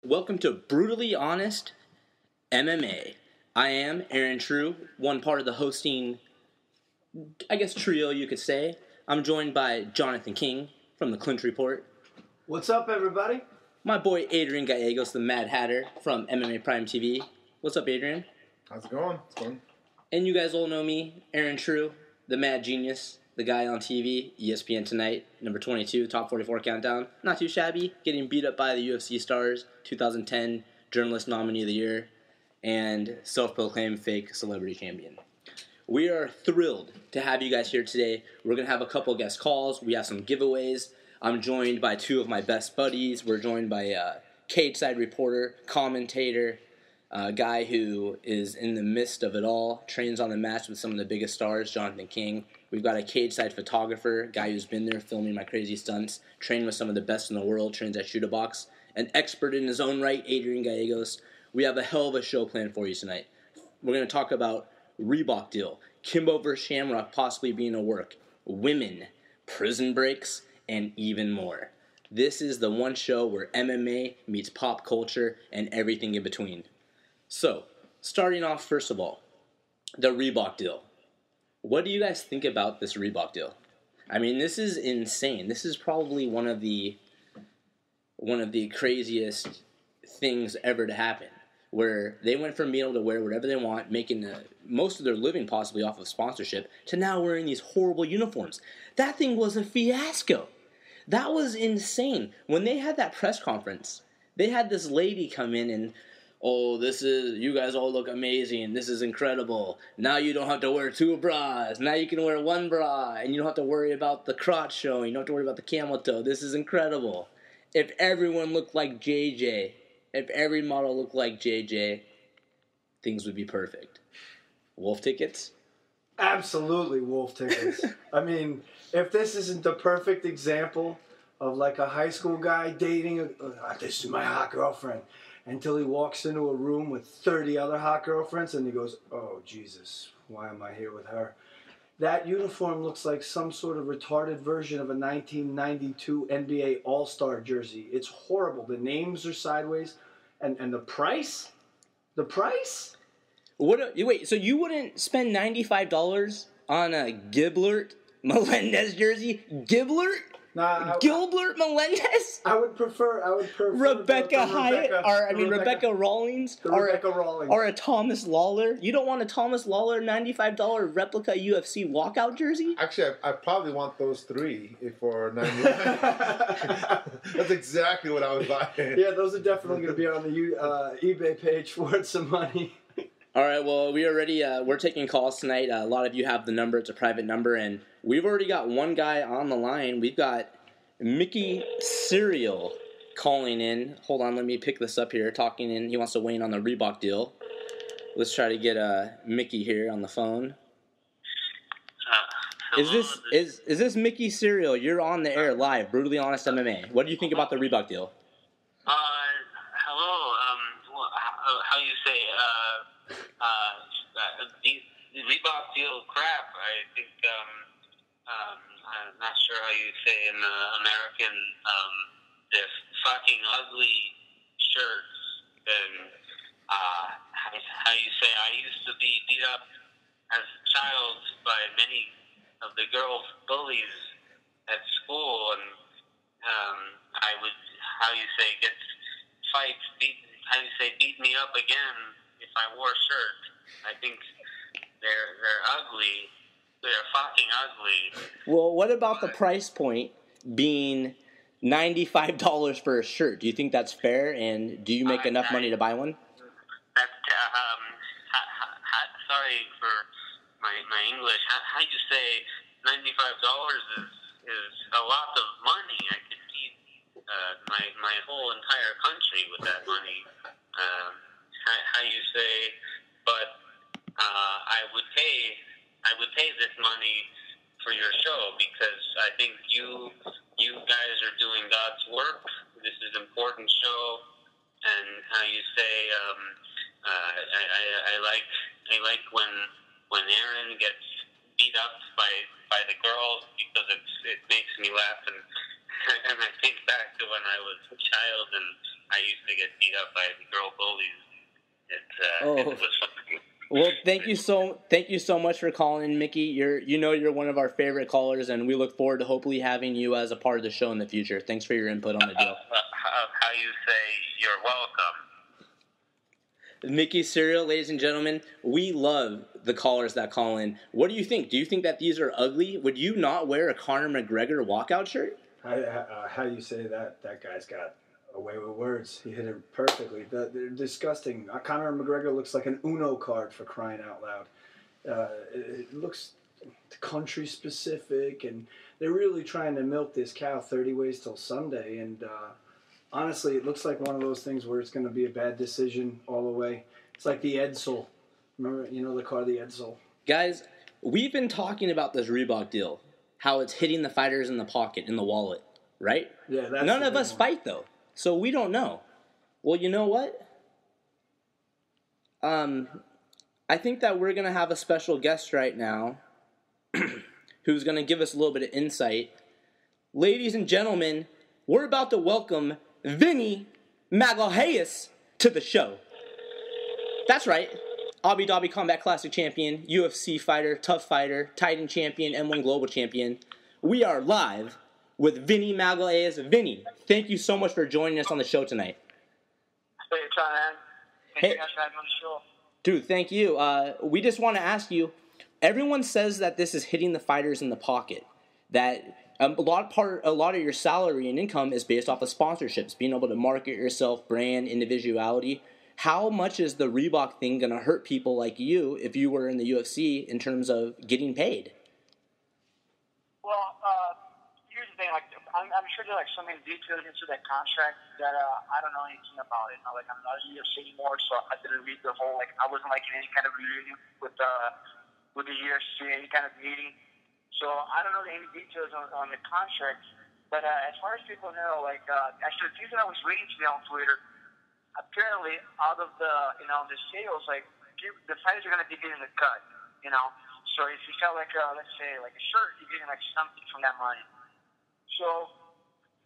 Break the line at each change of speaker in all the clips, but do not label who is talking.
Welcome to Brutally Honest MMA. I am Aaron True, one part of the hosting, trio you could say. I'm joined by Jonathan King from the Clinch Report.
What's up, everybody?
My boy Adrian Gallegos, the Mad Hatter from MMA Prime TV. What's up, Adrian?
How's it going? It's going.
And you guys all know me, Aaron True, the Mad Genius, the guy on TV, ESPN Tonight, number 22, top 44 countdown. Not too shabby, getting beat up by the UFC stars, 2010 Journalist Nominee of the Year, and self-proclaimed fake celebrity champion. We are thrilled to have you guys here today. We're going to have a couple guest calls. We have some giveaways. I'm joined by two of my best buddies. We're joined by a cage-side reporter, commentator, a guy who is in the midst of it all, trains on the mats with some of the biggest stars, Jonathan King. We've got a cage-side photographer, guy who's been there filming my crazy stunts, trained with some of the best in the world, trains at Shoot-A-Box, an expert in his own right, Adrian Gallegos. We have a hell of a show planned for you tonight. We're going to talk about Reebok deal, Kimbo vs. Shamrock possibly being a work, women, prison breaks, and even more. This is the one show where MMA meets pop culture and everything in between. So, starting off first of all, the Reebok deal. What do you guys think about this Reebok deal? I mean, this is insane. This is probably one of the craziest things ever to happen, where they went from being able to wear whatever they want, making most of their living possibly off of sponsorship, to now wearing these horrible uniforms. That thing was a fiasco. That was insane. When they had that press conference, they had this lady come in and, you guys all look amazing. This is incredible. Now you don't have to wear two bras. Now you can wear one bra, and you don't have to worry about the crotch showing. You don't have to worry about the camel toe. This is incredible. If everyone looked like JJ, if every model looked like JJ, things would be perfect. Wolf tickets?
Absolutely wolf tickets. I mean, if this isn't the perfect example of like a high school guy dating, this is my hot girlfriend, until he walks into a room with 30 other hot girlfriends and he goes, oh, Jesus, why am I here with her? That uniform looks like some sort of retarded version of a 1992 NBA All-Star jersey. It's horrible. The names are sideways. And the price? The price?
Wait, so you wouldn't spend $95 on a Gilbert Melendez jersey? Gilbert? Gilbert Melendez?
I would prefer
Rebecca Hyatt, Rebecca Rawlings,
Rebecca Rawlings,
or a Thomas Lawler. You don't want a Thomas Lawler $95 replica UFC walkout jersey?
Actually, I probably want those three for $99. That's exactly what I was buying.
Yeah, those are definitely going to be on the eBay page worth some money.
All right, well, we're taking calls tonight. A lot of you have the number. It's a private number, and we've already got one guy on the line. We've got Mickey Serial calling in. Hold on, let me pick this up here. Talking in. He wants to weigh in on the Reebok deal. Let's try to get Mickey here on the phone.
Hello,
Is this Mickey Serial? You're on the air live, Brutally Honest MMA. What do you think about the Reebok deal?
hello. How you say? These Reebok deal crap. I think I'm not sure how you say in American. They're fucking ugly shirts. And how you say? I used to be beat up as a child by many of the girls bullies at school, and I would get fights, beat me up again if I wore a shirt. I think they're ugly. They're fucking ugly.
Well, what about the price point being $95 for a shirt? Do you think that's fair, and do you make enough money to buy one?
Sorry for my English. How you say $95 is a lot of money? I could feed my whole entire country with that money. How you say? But I would pay this money for your show because I think you guys are doing God's work. This is an important show, and how you say? I like when Aaron gets beat up by the girls because it makes me laugh, and I think back to when I was a child and I used to get beat up by girl bullies. It was fun.
Well, thank you so much for calling in, Mickey. You're one of our favorite callers, and we look forward to hopefully having you as a part of the show in the future. Thanks for your input on the deal.
How you say you're welcome.
Mickey Cereal, ladies and gentlemen, we love the callers that call in. What do you think? Do you think that these are ugly? Would you not wear a Conor McGregor walkout shirt?
How do you say that? That guy's got a way with words. He hit it perfectly. They're disgusting. Conor McGregor looks like an Uno card, for crying out loud. It looks country specific, and they're really trying to milk this cow 30 ways till Sunday. And honestly, it looks like one of those things where it's going to be a bad decision all the way. It's like the Edsel. Remember, the car, the Edsel.
Guys, we've been talking about this Reebok deal, how it's hitting the fighters in the pocket, in the wallet, right?
Yeah, that's
None of us fight, though, so we don't know. Well, you know what? I think that we're going to have a special guest right now who's going to give us a little bit of insight. Ladies and gentlemen, we're about to welcome Vinny M to the show. That's right. Abu Dhabi Combat Classic champion, UFC fighter, tough fighter, Titan champion, M1 Global champion. We are live with Vinny Magalhaes. Vinny, thank you so much for joining us on the show tonight.
Hey, man. Thank you guys for having me on the show.
Dude, thank you. We just want to ask you, everyone says that this is hitting the fighters in the pocket, that a lot of your salary and income is based off of sponsorships, being able to market yourself, brand, individuality. How much is the Reebok thing going to hurt people like you if you were in the UFC in terms of getting paid?
Well, here's the thing. I'm sure there are so many details into that contract that I don't know anything about it. I'm not in the UFC anymore, so I didn't read the whole. I wasn't in any kind of reunion with the UFC, any kind of meeting. So I don't know any details on the contract. But as far as people know, actually, the things that I was reading today on Twitter. Apparently, out of the sales, the fighters are going to be getting a cut, So if you sell let's say a shirt, you're getting something from that money. So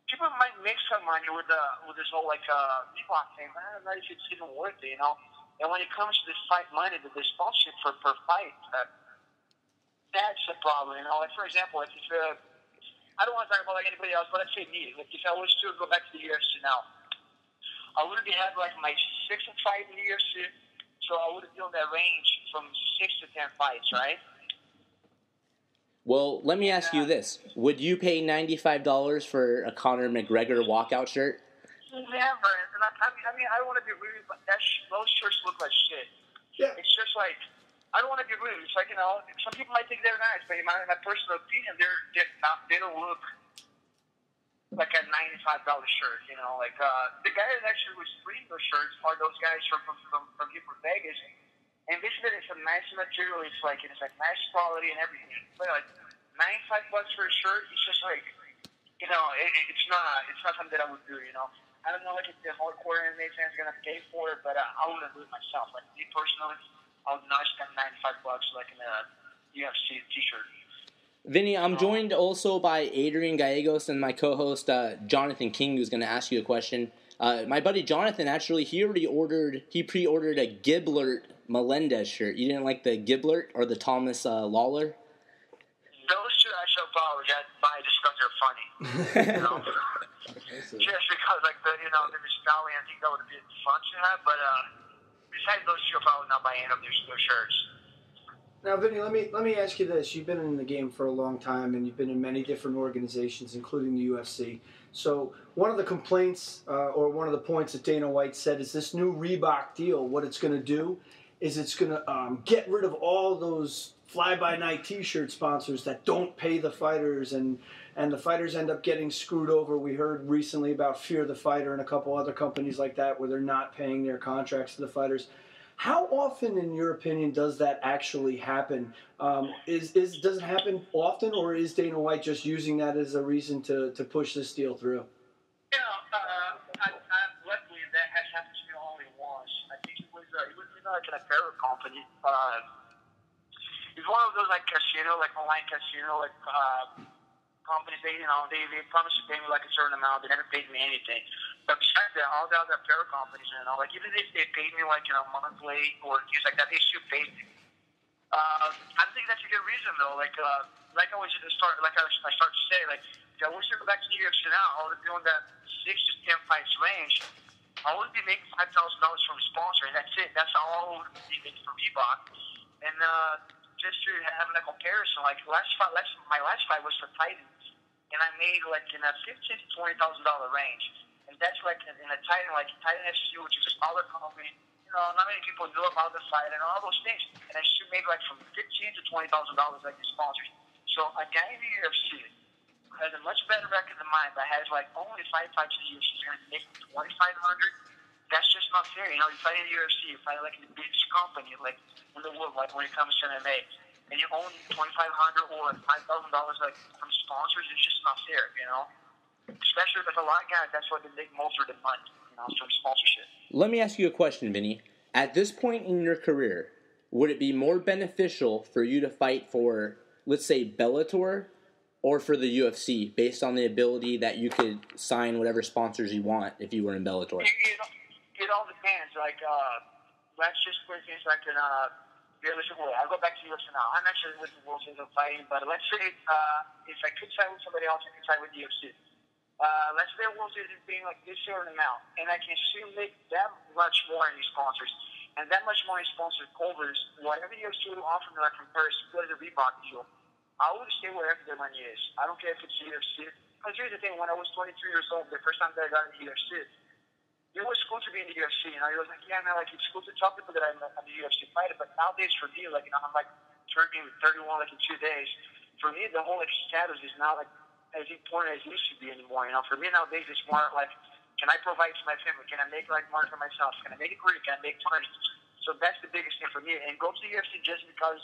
people might make some money with this whole Reebok thing, but I don't know if it's even worth it, And when it comes to this fight money, the sponsorship per fight, that's a problem, for example, if I don't want to talk about anybody else, but let's say me, if I was to go back to the UFC now. I would be having my sixth fight in the UFC, so I would be on that range from 6 to 10 fights, right?
Well, let me ask you this: would you pay $95 for a Conor McGregor walkout shirt?
Never. And I don't want to be rude, but those shirts look like shit.
Yeah.
It's just I don't want to be rude. It's some people might think they're nice, but in my personal opinion, they don't look like a $95 shirt, the guy that actually was bringing those shirts are those guys from here from Vegas, and basically it's a nice material. It's nice quality and everything. But $95 for a shirt, it's just it's not something that I would do. I don't know if the hardcore MMA fans gonna pay for it, but I wouldn't do it myself. Me personally, I would not spend $95 in a UFC t-shirt.
Vinny, I'm joined also by Adrian Gallegos and my co-host Jonathan King, who's going to ask you a question. My buddy Jonathan, actually, he pre-ordered a Giblert Melendez shirt. You didn't like the Giblert or the Thomas Lawler?
Those two I shall apologize by just because they're funny. Just because the nostalgia, I think that would be fun to have. But besides those two, I'll probably not buy any of their shirts.
Now, Vinny, let me ask you this. You've been in the game for a long time, and you've been in many different organizations, including the UFC. So one of the complaints or one of the points that Dana White said is this new Reebok deal, what it's going to do is it's going to get rid of all those fly-by-night T-shirt sponsors that don't pay the fighters, and the fighters end up getting screwed over. We heard recently about Fear the Fighter and a couple other companies like that where they're not paying their contracts to the fighters. How often, in your opinion, does that actually happen? Does it happen often, or is Dana White just using that as a reason to push this deal through?
Luckily, that has happened to me only once. I think it was an apparel company. It's one of those casino, online casino, companies. They promised to pay me a certain amount. They never paid me anything. But besides that, all the other apparel companies, like even if they paid me like monthly or things like that, they still pay me. I think that's a good reason though. Like I was at the start, like I start to say, like if I was to go back to New York City now, I would be doing that 6 to 10 fights range. I would be making $5,000 from a sponsor, and that's it. That's all I would be making for Reebok. And just to have a comparison, like my last fight was for Titan, and I made like in a $15,000 to $20,000 range. And that's like in a Titan, like Titan FC, which is a smaller company. Not many people knew about the fight and all those things. And I still made like from $15,000 to $20,000 like the sponsors. So a guy in the UFC has a much better record than mine, but has like only 5 fights in the UFC. He's going to make $2,500. That's just not fair. You fight in the UFC, you fight like in the biggest company, like in the world, like when it comes to MMA, and you own $2,500 or $5,000 like from sponsors. It's just not fair, Especially with a lot of guys, that's what they make most of the money, from sponsorship.
Let me ask you a question, Vinny. At this point in your career, would it be more beneficial for you to fight for, let's say, Bellator or for the UFC, based on the ability that you could sign whatever sponsors you want if you were in Bellator?
It all depends. Like, let's just put things like in realistic way. I'll go back to UFC now. I'm actually with the World Series of Fighting, but let's say if I could fight with somebody else, I could fight with the UFC. Let's say World Series is being like this certain amount, and I can still make that much more in these sponsors, and that much more in sponsor covers whatever the UFC will offer me, like comparison to the Reebok deal. I would stay wherever their money is. I don't care if it's the UFC. Because here's the thing: when I was 23 years old, the first time that I got in the UFC, it was cool to be in the UFC. It was like, yeah, man, like it's cool to tell people that I'm a UFC fighter. But nowadays, for me, like I'm like turning 31 like in 2 days. For me, the whole like status is not like as important as it used to be anymore. For me nowadays, it's more like, can I provide to my family? Can I make like money for myself? Can I make a career? Can I make money? So that's the biggest thing for me. And go to the UFC just because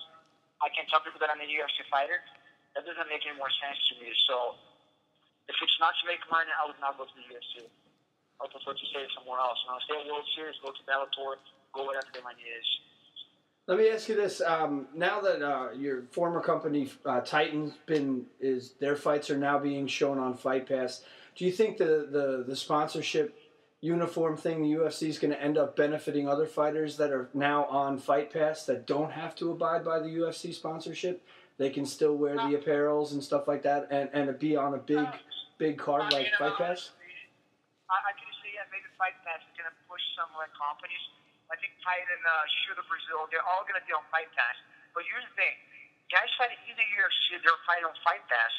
I can tell people that I'm a UFC fighter, that doesn't make any more sense to me. So if it's not to make money, I would not go to the UFC. I would prefer to stay somewhere else. Stay at World Series, go to Bellator, go wherever the money is.
Let me ask you this: now that your former company Titan's their fights are now being shown on Fight Pass, do you think the sponsorship uniform thing the UFC is going to end up benefiting other fighters that are now on Fight Pass that don't have to abide by the UFC sponsorship? They can still wear the apparels and stuff like that, and be on a big card like Fight Pass.
I can see maybe Fight Pass is going to push some like companies. I think Titan, Shooter Brazil, they're all going to be on Fight Pass. But here's the thing. Guys fighting in the UFC, they're fighting on Fight Pass.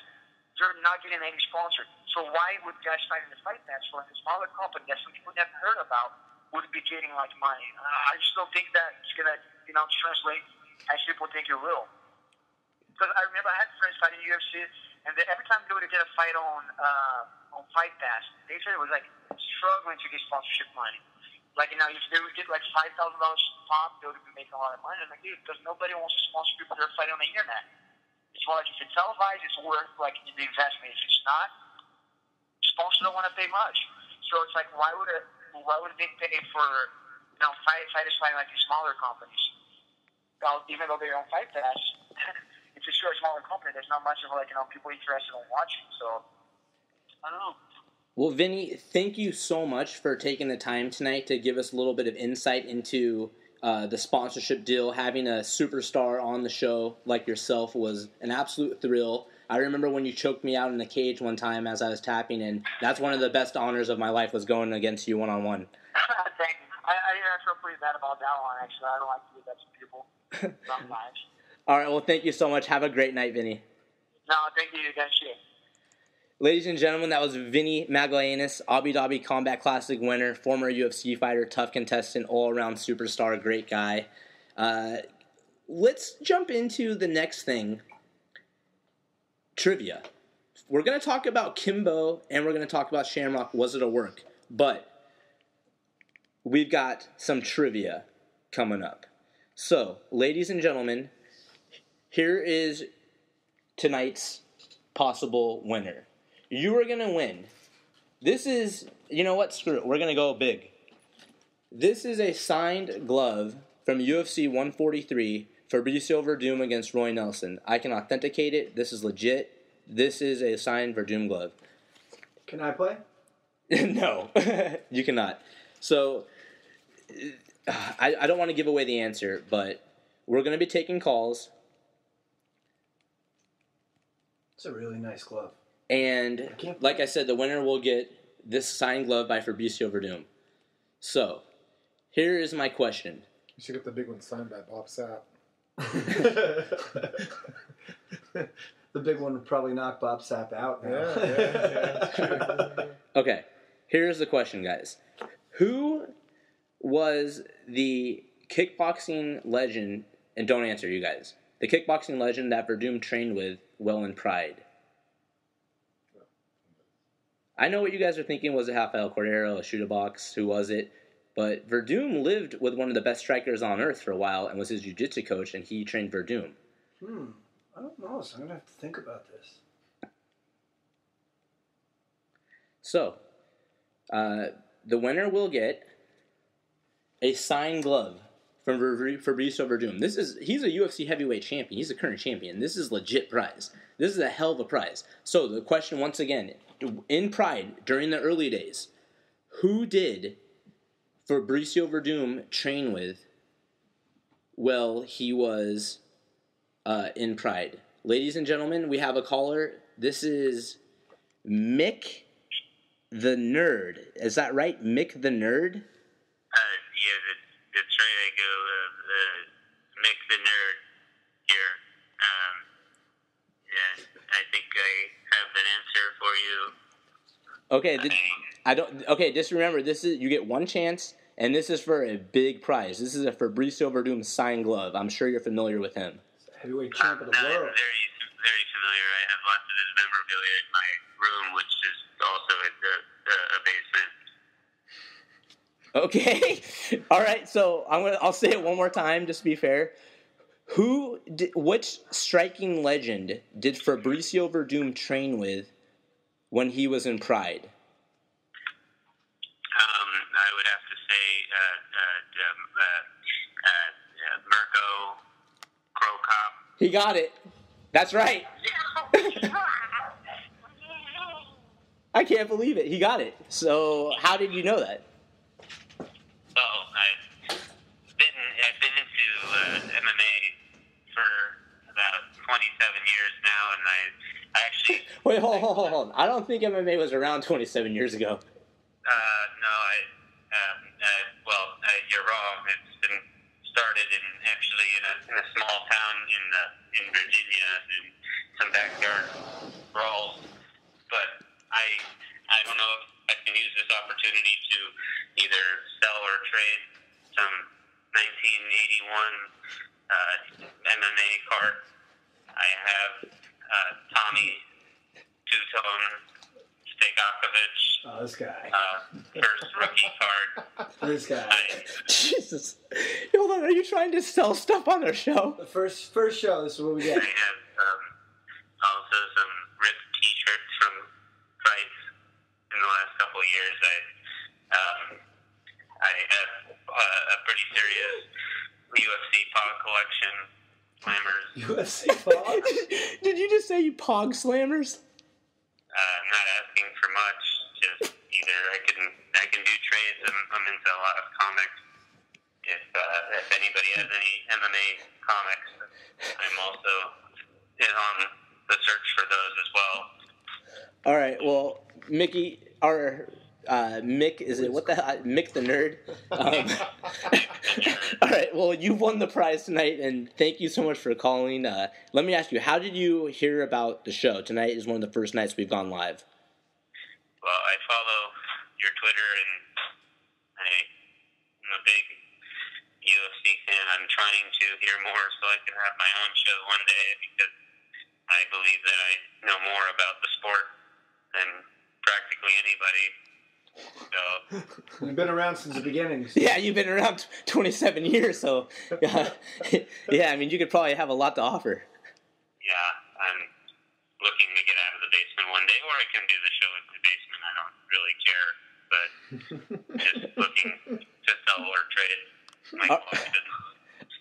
They're not getting any sponsor. So why would guys fighting the Fight Pass for a smaller company that some people never heard about would be getting like money? I just don't think that it's going to, translate as people think it will. Because I remember I had friends fighting UFC, and every time they would get a fight on Fight Pass, they said it was like struggling to get sponsorship money. Like, if they would get like $5,000 pop, they would be making a lot of money. I'm like, dude, because nobody wants to sponsor people that are fighting on the internet. It's more like if it's televised, it's worth like the investment. If it's not, sponsors don't want to pay much. So it's like, why would they pay for fighters fighting like these smaller companies? Well, even though they're on Fight Pass, it's a smaller company. There's not much of people interested in watching. So I don't know.
Well, Vinny, thank you so much for taking the time tonight to give us a little bit of insight into the sponsorship deal. Having a superstar on the show like yourself was an absolute thrill. I remember when you choked me out in the cage one time as I was tapping, and that's one of the best honors of my life was going against you one-on-one.
Thank you. I feel pretty bad about that one, actually. I don't like to do that to people sometimes.
All right, well, thank you so much. Have a great night, Vinny.
No, thank you. Guys, shit.
Ladies and gentlemen, that was Vinny Magallanes, Abu Dhabi Combat Classic winner, former UFC fighter, tough contestant, all-around superstar, great guy. Let's jump into the next thing, trivia. We're going to talk about Kimbo, and we're going to talk about Shamrock, was it a work? But we've got some trivia coming up. So, ladies and gentlemen, here is tonight's possible winner. You are going to win. This is, you know what, screw it, we're going to go big. This is a signed glove from UFC 143, Fabricio Verdum against Roy Nelson. I can authenticate it. This is legit. This is a signed Verdum glove.
Can I play?
No, you cannot. So, I don't want to give away the answer, but we're going to be taking calls.
It's a really nice glove.
And, like I said, the winner will get this signed glove by Fabricio Verdum. So, here is my question.
You should get the big one signed by Bob Sapp.
The big one would probably knock Bob Sapp out now.
Yeah.
Okay, here's the question, guys. Who was the kickboxing legend, and don't answer, you guys, the kickboxing legend that Verdum trained with well in Pride? I know what you guys are thinking. Was it Rafael Cordero, a shooter box? Who was it? But Verdum lived with one of the best strikers on earth for a while and was his jiu-jitsu coach, and he trained Verdum.
I don't know, so I'm going to have to think about this.
So, the winner will get a signed glove from Fabricio Verdum. He's a UFC heavyweight champion. He's a current champion. This is legit prize. This is a hell of a prize. So, the question once again, in Pride, during the early days, who did Fabricio Verdum train with while he was in Pride? Ladies and gentlemen, we have a caller. This is Mick the Nerd. Is that right? Mick the Nerd?
Yeah, that's right. I go, Mick the Nerd here. Yeah, I think I have an answer for you.
Okay, just remember, you get one chance, and this is for a big prize. This is a Fabricio Verdum signed glove. I'm sure you're familiar with him.
Heavyweight champ of the world.
I'm very, very familiar. I have lots of his memorabilia in my room, which is also in a basement.
Okay. All right. So I'll say it one more time, just to be fair. Which striking legend did Fabricio Verdum train with when he was in Pride?
I would have to say Mirko Krokop.
He got it. That's right. I can't believe it. He got it. So how did you know that?
Well, I've been into MMA for about 27 years now, and I actually...
Wait, hold on. I don't think MMA was around 27 years ago.
No, you're wrong. It's been started in a small town in Virginia in some backyard brawls. But I don't know if I can use this opportunity to either sell or trade some 1981 MMA card. I have Tommy Two-Tone Stegakovich.
Oh, this guy.
First rookie card.
This guy.
Jesus. Hold on, are you trying to sell stuff on our show?
The first show, this is what we get.
I have also some ripped T-shirts from fights in the last couple of years. I have a pretty serious UFC pog collection. Slammers.
UFC pog?
Did you just say you pog slammers?
I'm not asking for much. Just either I can do trades. I'm into a lot of comics. If anybody has any MMA comics, I'm also on the search for those as well.
All right. Well, Mickey, Mick, is it what the hell? Mick the Nerd. All right. Well, you won the prize tonight, and thank you so much for calling. Let me ask you, how did you hear about the show? Tonight is one of the first nights we've gone live.
Well, I follow your Twitter, and I'm a big UFC fan. I'm trying to hear more so I can have my own show one day because I believe that I know more about the sport than practically anybody. So,
You've been around since the beginning.
Yeah, you've been around 27 years, so yeah, I mean, you could probably have a lot to offer.
yeah, I'm looking to get out of the basement one day, or I can do the show in the basement. I don't really care, but just looking to sell or trade my collection.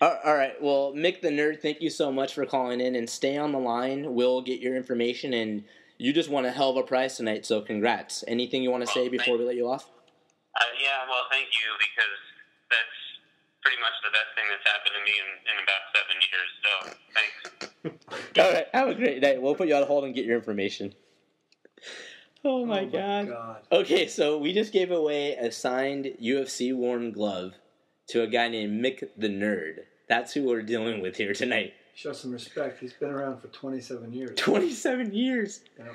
All right. Well, Mick the Nerd, thank you so much for calling in, and stay on the line. We'll get your information, and you just won a hell of a prize tonight, so congrats. Anything you want to say before we let you off?
Yeah, well, thank you, because that's pretty much the best thing that's happened to me in about 7 years, so thanks.
All right, have a great night. We'll put you on hold and get your information. Oh my god. Okay, so we just gave away a signed UFC worn glove to a guy named Mick the Nerd. That's who we're dealing with here tonight.
Show some respect. He's been around for 27 years.
27 years.
Yeah.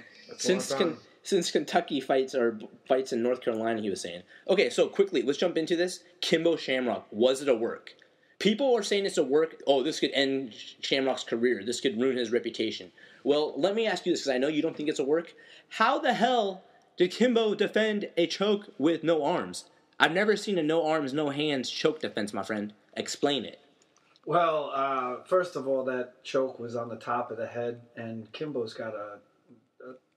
Since Kentucky fights in North Carolina, he was saying. Okay, so quickly, let's jump into this. Kimbo Shamrock, was it a work? People are saying it's a work. Oh, this could end Shamrock's career. This could ruin his reputation. Well, let me ask you this, because I know you don't think it's a work. How the hell did Kimbo defend a choke with no arms? I've never seen a no arms, no hands choke defense, my friend. Explain it.
Well, first of all, that choke was on the top of the head, and Kimbo's got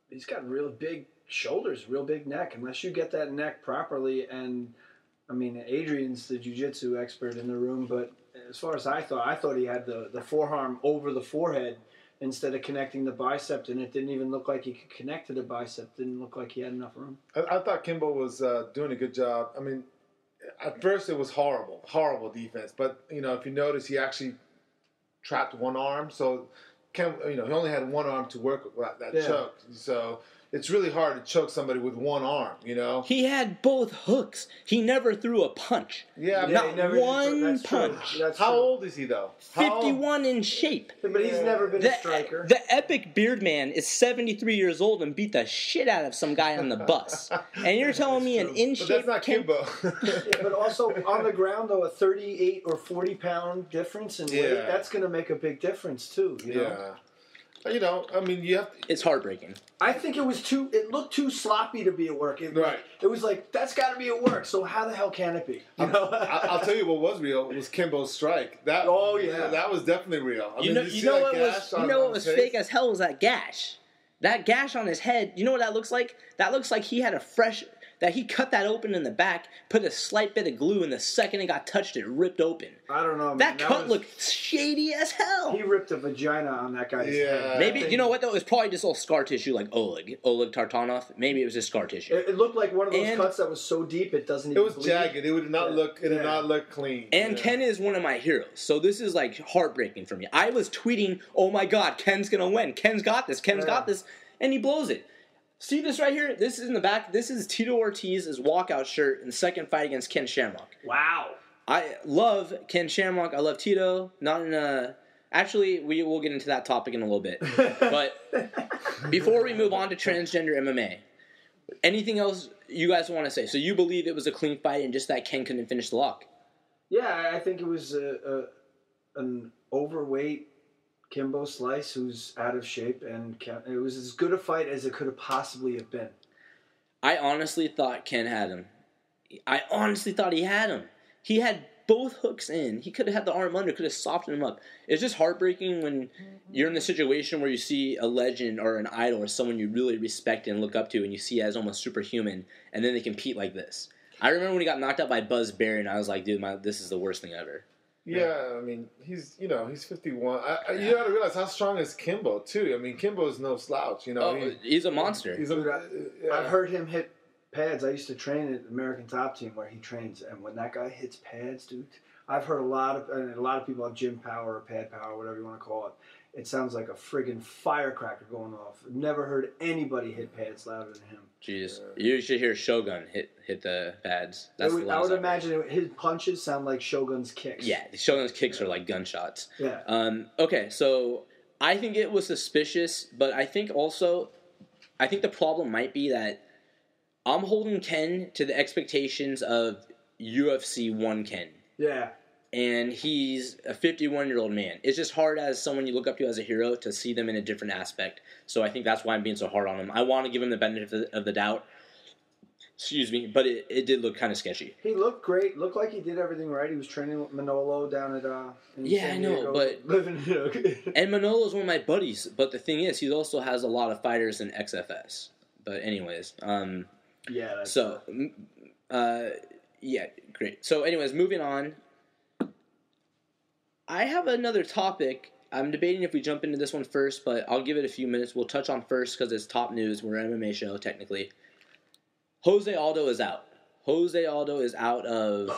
he's got real big shoulders, real big neck. Unless you get that neck properly, and I mean, Adrian's the jiu-jitsu expert in the room, but as far as I thought he had the forearm over the forehead instead of connecting the bicep, and it didn't even look like he could connect to the bicep. Didn't look like he had enough room.
I thought Kimbo was doing a good job. I mean, at first it was horrible defense. But, if you notice, he actually trapped one arm. So, he only had one arm to work with that choke. So, it's really hard to choke somebody with one arm,
He had both hooks. He never threw a punch.
Yeah,
not one punch.
How old is he, though?
51 in shape.
But he's never been a striker.
The epic beard man is 73 years old and beat the shit out of some guy on the bus. And you're telling me an in-shape...
But that's not Kimbo.
But also, on the ground, though, a 38 or 40-pound difference in weight, that's going to make a big difference, too, you know?
I mean, you have to...
It's heartbreaking.
I think it looked too sloppy to be a work. It was like, that's got to be a work, so how the hell can it be?
I'll tell you what was real was Kimbo's strike. That was definitely real.
You know what was fake as hell was that gash. That gash on his head, you know what that looks like? That looks like he had that he cut that open in the back, put a slight bit of glue, and the second it got touched, it ripped open.
I don't know, man.
That cut looked shady as hell.
He ripped a vagina on that guy's head.
Maybe, you know what, though? It was probably just all scar tissue like Oleg Tartanov. Maybe it was just scar tissue.
It looked like one of those cuts that was so deep it doesn't even bleed.
Jagged. It did not look clean.
And Ken is one of my heroes, so this is like heartbreaking for me. I was tweeting, oh my god, Ken's going to win. Ken's got this. And he blows it. See this right here? This is in the back. This is Tito Ortiz's walkout shirt in the second fight against Ken Shamrock.
Wow.
I love Ken Shamrock. I love Tito. Not in a... Actually, we will get into that topic in a little bit. But before we move on to transgender MMA, anything else you guys want to say? So you believe it was a clean fight and just that Ken couldn't finish the lock?
Yeah, I think it was an overweight Kimbo Slice who's out of shape, and it was as good a fight as it could have possibly have been.
I honestly thought Ken had him. I honestly thought he had him. He had both hooks in. He could have had the arm under, could have softened him up. It's just heartbreaking when you're in the situation where you see a legend or an idol or someone you really respect and look up to and you see as almost superhuman, and then they compete like this. I remember when he got knocked out by Buzz Barry, and I was like, dude, this is the worst thing ever.
Yeah, I mean, he's 51. You got to realize how strong is Kimbo, too. I mean, Kimbo is no slouch,
he's a monster.
I've heard him hit pads. I used to train at the American Top Team where he trains, and when that guy hits pads, dude, I've heard a lot of people have gym power or pad power, whatever you want to call it. It sounds like a friggin' firecracker going off. Never heard anybody hit pads louder than him.
Jeez, you should hear Shogun hit the pads. I would
imagine his punches sound like Shogun's kicks.
Yeah, Shogun's kicks are like gunshots.
Yeah.
Okay, so I think it was suspicious, but I think the problem might be that I'm holding Ken to the expectations of UFC 1 Ken.
Yeah.
And he's a 51-year-old man. It's just hard as someone you look up to as a hero to see them in a different aspect. So I think that's why I'm being so hard on him. I want to give him the benefit of the doubt. Excuse me, but it did look kind of sketchy.
He looked great. Looked like he did everything right. He was training with Manolo down at
San Diego, but and Manolo's one of my buddies. But the thing is, he also has a lot of fighters in XFS. But anyways,
yeah.
Yeah, great. So anyways, moving on. I have another topic. I'm debating if we jump into this one first, but I'll give it a few minutes. We'll touch on first because it's top news. We're an MMA show, technically. Jose Aldo is out. Jose Aldo is out of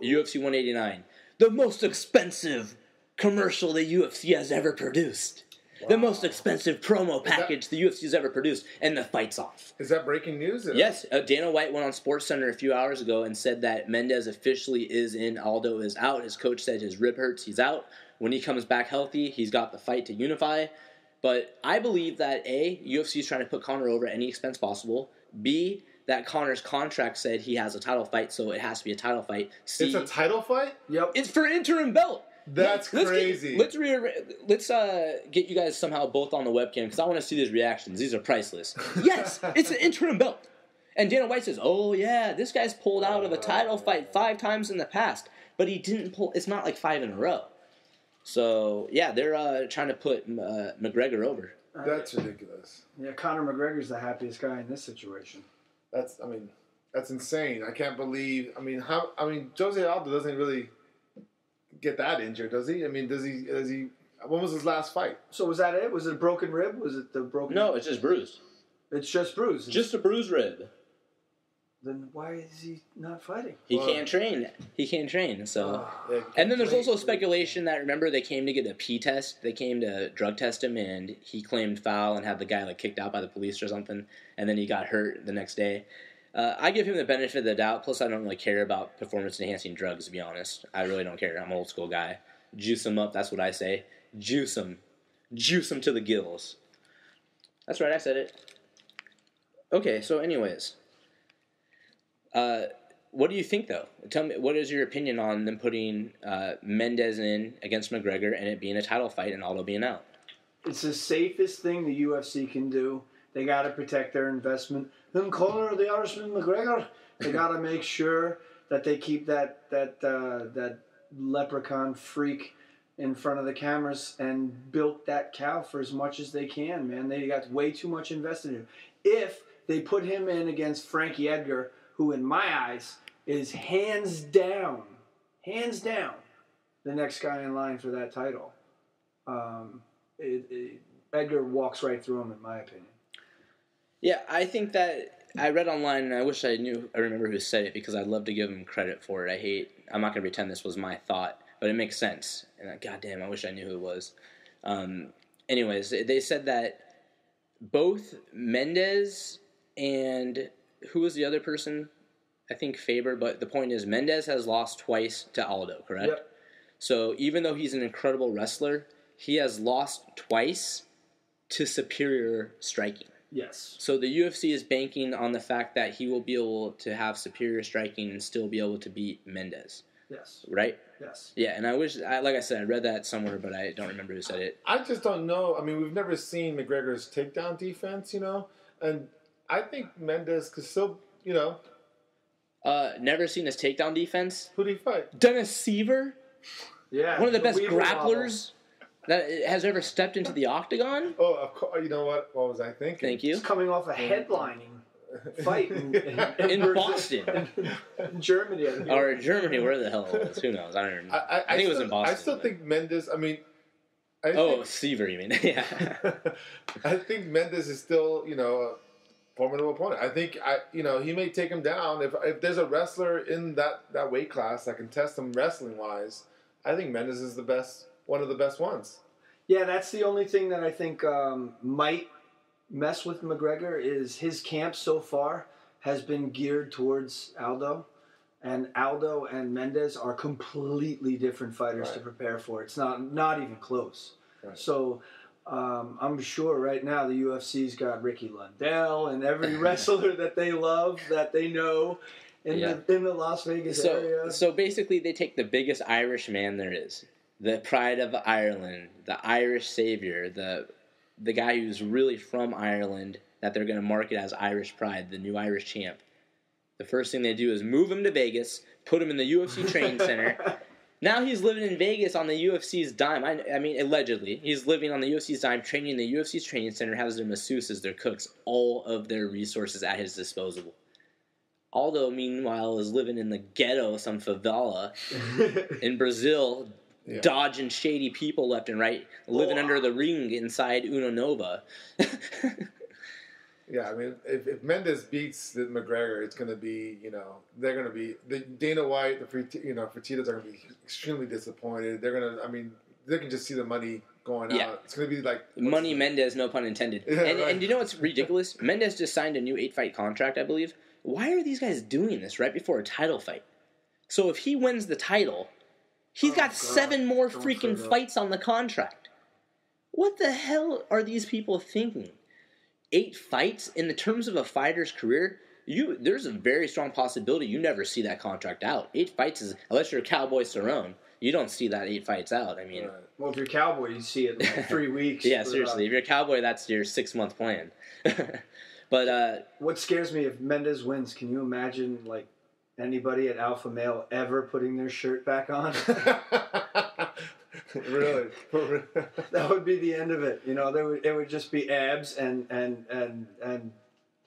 UFC 189. The most expensive commercial the UFC has ever produced. Wow. The most expensive promo package the UFC has ever produced. And the fight's off.
Is that breaking news?
Yes. Dana White went on SportsCenter a few hours ago and said that Mendes officially is in. Aldo is out. His coach said his rib hurts. He's out. When he comes back healthy, he's got the fight to unify. But I believe that, A, UFC is trying to put Conor over at any expense possible. B, that Conor's contract said he has a title fight, so it has to be a title fight. C,
it's a title fight?
Yep. It's for interim belt.
That's crazy.
Let's get you guys somehow both on the webcam, because I want to see these reactions. These are priceless. Yes, it's an interim belt. And Dana White says, oh, yeah, this guy's pulled out of a title fight 5 times in the past. But he didn't pull, it's not like 5 in a row. So, yeah, they're trying to put McGregor over.
That's ridiculous.
Yeah, Conor McGregor's the happiest guy in this situation.
That's insane. I can't believe. Jose Aldo doesn't really get that injured, does he? Does he? When was his last fight?
So was that it? Was it a broken rib? Was it the broken?
No, it's just bruised.
It's just bruised.
Just a bruised rib.
Then why is he not fighting?
He can't train. He can't train. So, and then there's also speculation that, remember, they came to get a P test. They came to drug test him, and he claimed foul and had the guy kicked out by the police or something. And then he got hurt the next day. I give him the benefit of the doubt. Plus, I don't really care about performance-enhancing drugs, to be honest. I really don't care. I'm an old-school guy. Juice him up, that's what I say. Juice him. Juice him to the gills. That's right, I said it. Okay, so anyways. What do you think, though? Tell me, what is your opinion on them putting Mendes in against McGregor and it being a title fight and Aldo being out?
It's the safest thing the UFC can do. They got to protect their investment. And Conor the Irishman McGregor, they got to make sure that they keep that leprechaun freak in front of the cameras and bilk that cow for as much as they can, man. They got way too much invested in him. If they put him in against Frankie Edgar, who in my eyes is hands down, the next guy in line for that title, Edgar walks right through him, in my opinion.
Yeah, I think that I read online, and I wish I remember who said it, because I'd love to give him credit for it. I'm not going to pretend this was my thought, but it makes sense. And goddamn, I wish I knew who it was. Anyways, they said that both Mendes and who was the other person? I think Faber, but the point is Mendes has lost twice to Aldo, correct? Yep. So even though he's an incredible wrestler, he has lost twice to superior striking.
Yes. So
the UFC is banking on the fact that he will be able to have superior striking and still be able to beat Mendes.
Yes.
Right?
Yes.
Yeah, and I wish, like I said, I read that somewhere, but I don't remember who said it.
I just don't know. We've never seen McGregor's takedown defense, and I think Mendes could still,
Never seen his takedown defense.
Who did he fight?
Dennis Seaver?
Yeah.
One of the best grapplers that has ever stepped into the octagon.
Oh, of course. You know what? What was I thinking?
Thank you.
He's coming off a headlining fight
in Boston.
In Germany.
Or Germany, where the hell it was. Who knows? I don't remember. I think it was in Boston.
I still think Mendes,
Seaver, you mean? Yeah.
I think Mendes is still, a formidable opponent. I think, he may take him down. If there's a wrestler in that weight class that can test him wrestling-wise, I think Mendes is one of the best ones.
Yeah, that's the only thing that I think might mess with McGregor is his camp so far has been geared towards Aldo. And Aldo and Mendes are completely different fighters to prepare for. It's not even close. Right. So I'm sure right now the UFC's got Ricky Lundell and every wrestler that they love, that they know in the Las Vegas area.
So basically they take the biggest Irish man there is, the pride of Ireland, the Irish savior, the guy who's really from Ireland that they're going to market as Irish Pride, the new Irish champ. The first thing they do is move him to Vegas, put him in the UFC training center. Now he's living in Vegas on the UFC's dime. I mean, allegedly. He's living on the UFC's dime, training in the UFC's training center, has their masseuses, their cooks, all of their resources at his disposal. Aldo, meanwhile, is living in the ghetto, some favela in Brazil, dodging shady people left and right, living under the ring inside Uno Nova.
Yeah, I mean, if Mendes beats McGregor, it's going to be, they're going to be, Dana White, the Fertitas are going to be extremely disappointed. They're going to, I mean, they can just see the money going out. It's going to be like...
Money Mendes, no pun intended.
Yeah,
and you know what's ridiculous? Mendes just signed a new 8-fight contract, I believe. Why are these guys doing this right before a title fight? So if he wins the title, he's got 7 more freaking fights on the contract. What the hell are these people thinking? 8 fights in the terms of a fighter's career, there's a very strong possibility you never see that contract out. 8 fights is, unless you're Cowboy Cerrone, you don't see that 8 fights out. I mean,
well, if you're Cowboy, you see it in like 3 weeks.
Yeah, seriously. If you're a Cowboy, that's your 6-month plan. But
what scares me if Mendes wins, can you imagine like anybody at Alpha Male ever putting their shirt back on?
Really?
That would be the end of it. It would just be abs and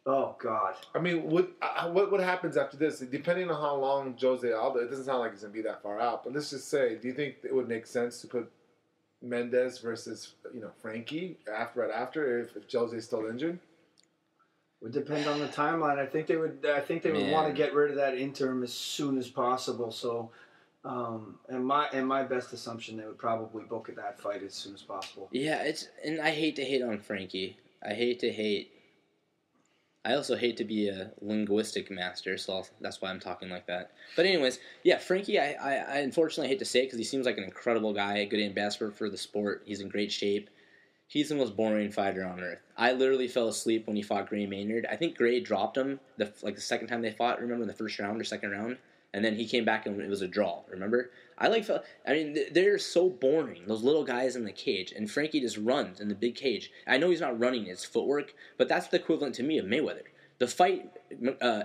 oh God.
I mean, what happens after this? Depending on how long Jose Aldo, it doesn't sound like he's gonna be that far out. But let's just say, do you think it would make sense to put Mendes versus Frankie right after if Jose's still injured?
Would depend on the timeline. I think they would want to get rid of that interim as soon as possible. So. And my best assumption, they would probably book that fight as soon as possible.
Yeah, and I hate to hate on Frankie. I also hate to be a linguistic master, so that's why I'm talking like that. But anyways, yeah, Frankie, I unfortunately hate to say it because he seems like an incredible guy, a good ambassador for the sport. He's in great shape. He's the most boring fighter on earth. I literally fell asleep when he fought Gray Maynard. I think Gray dropped him the second time they fought. Remember in the first round or second round? And then he came back and it was a draw, remember? They're so boring, those little guys in the cage. And Frankie just runs in the big cage. I know he's not running his footwork, but that's the equivalent to me of Mayweather. The fight,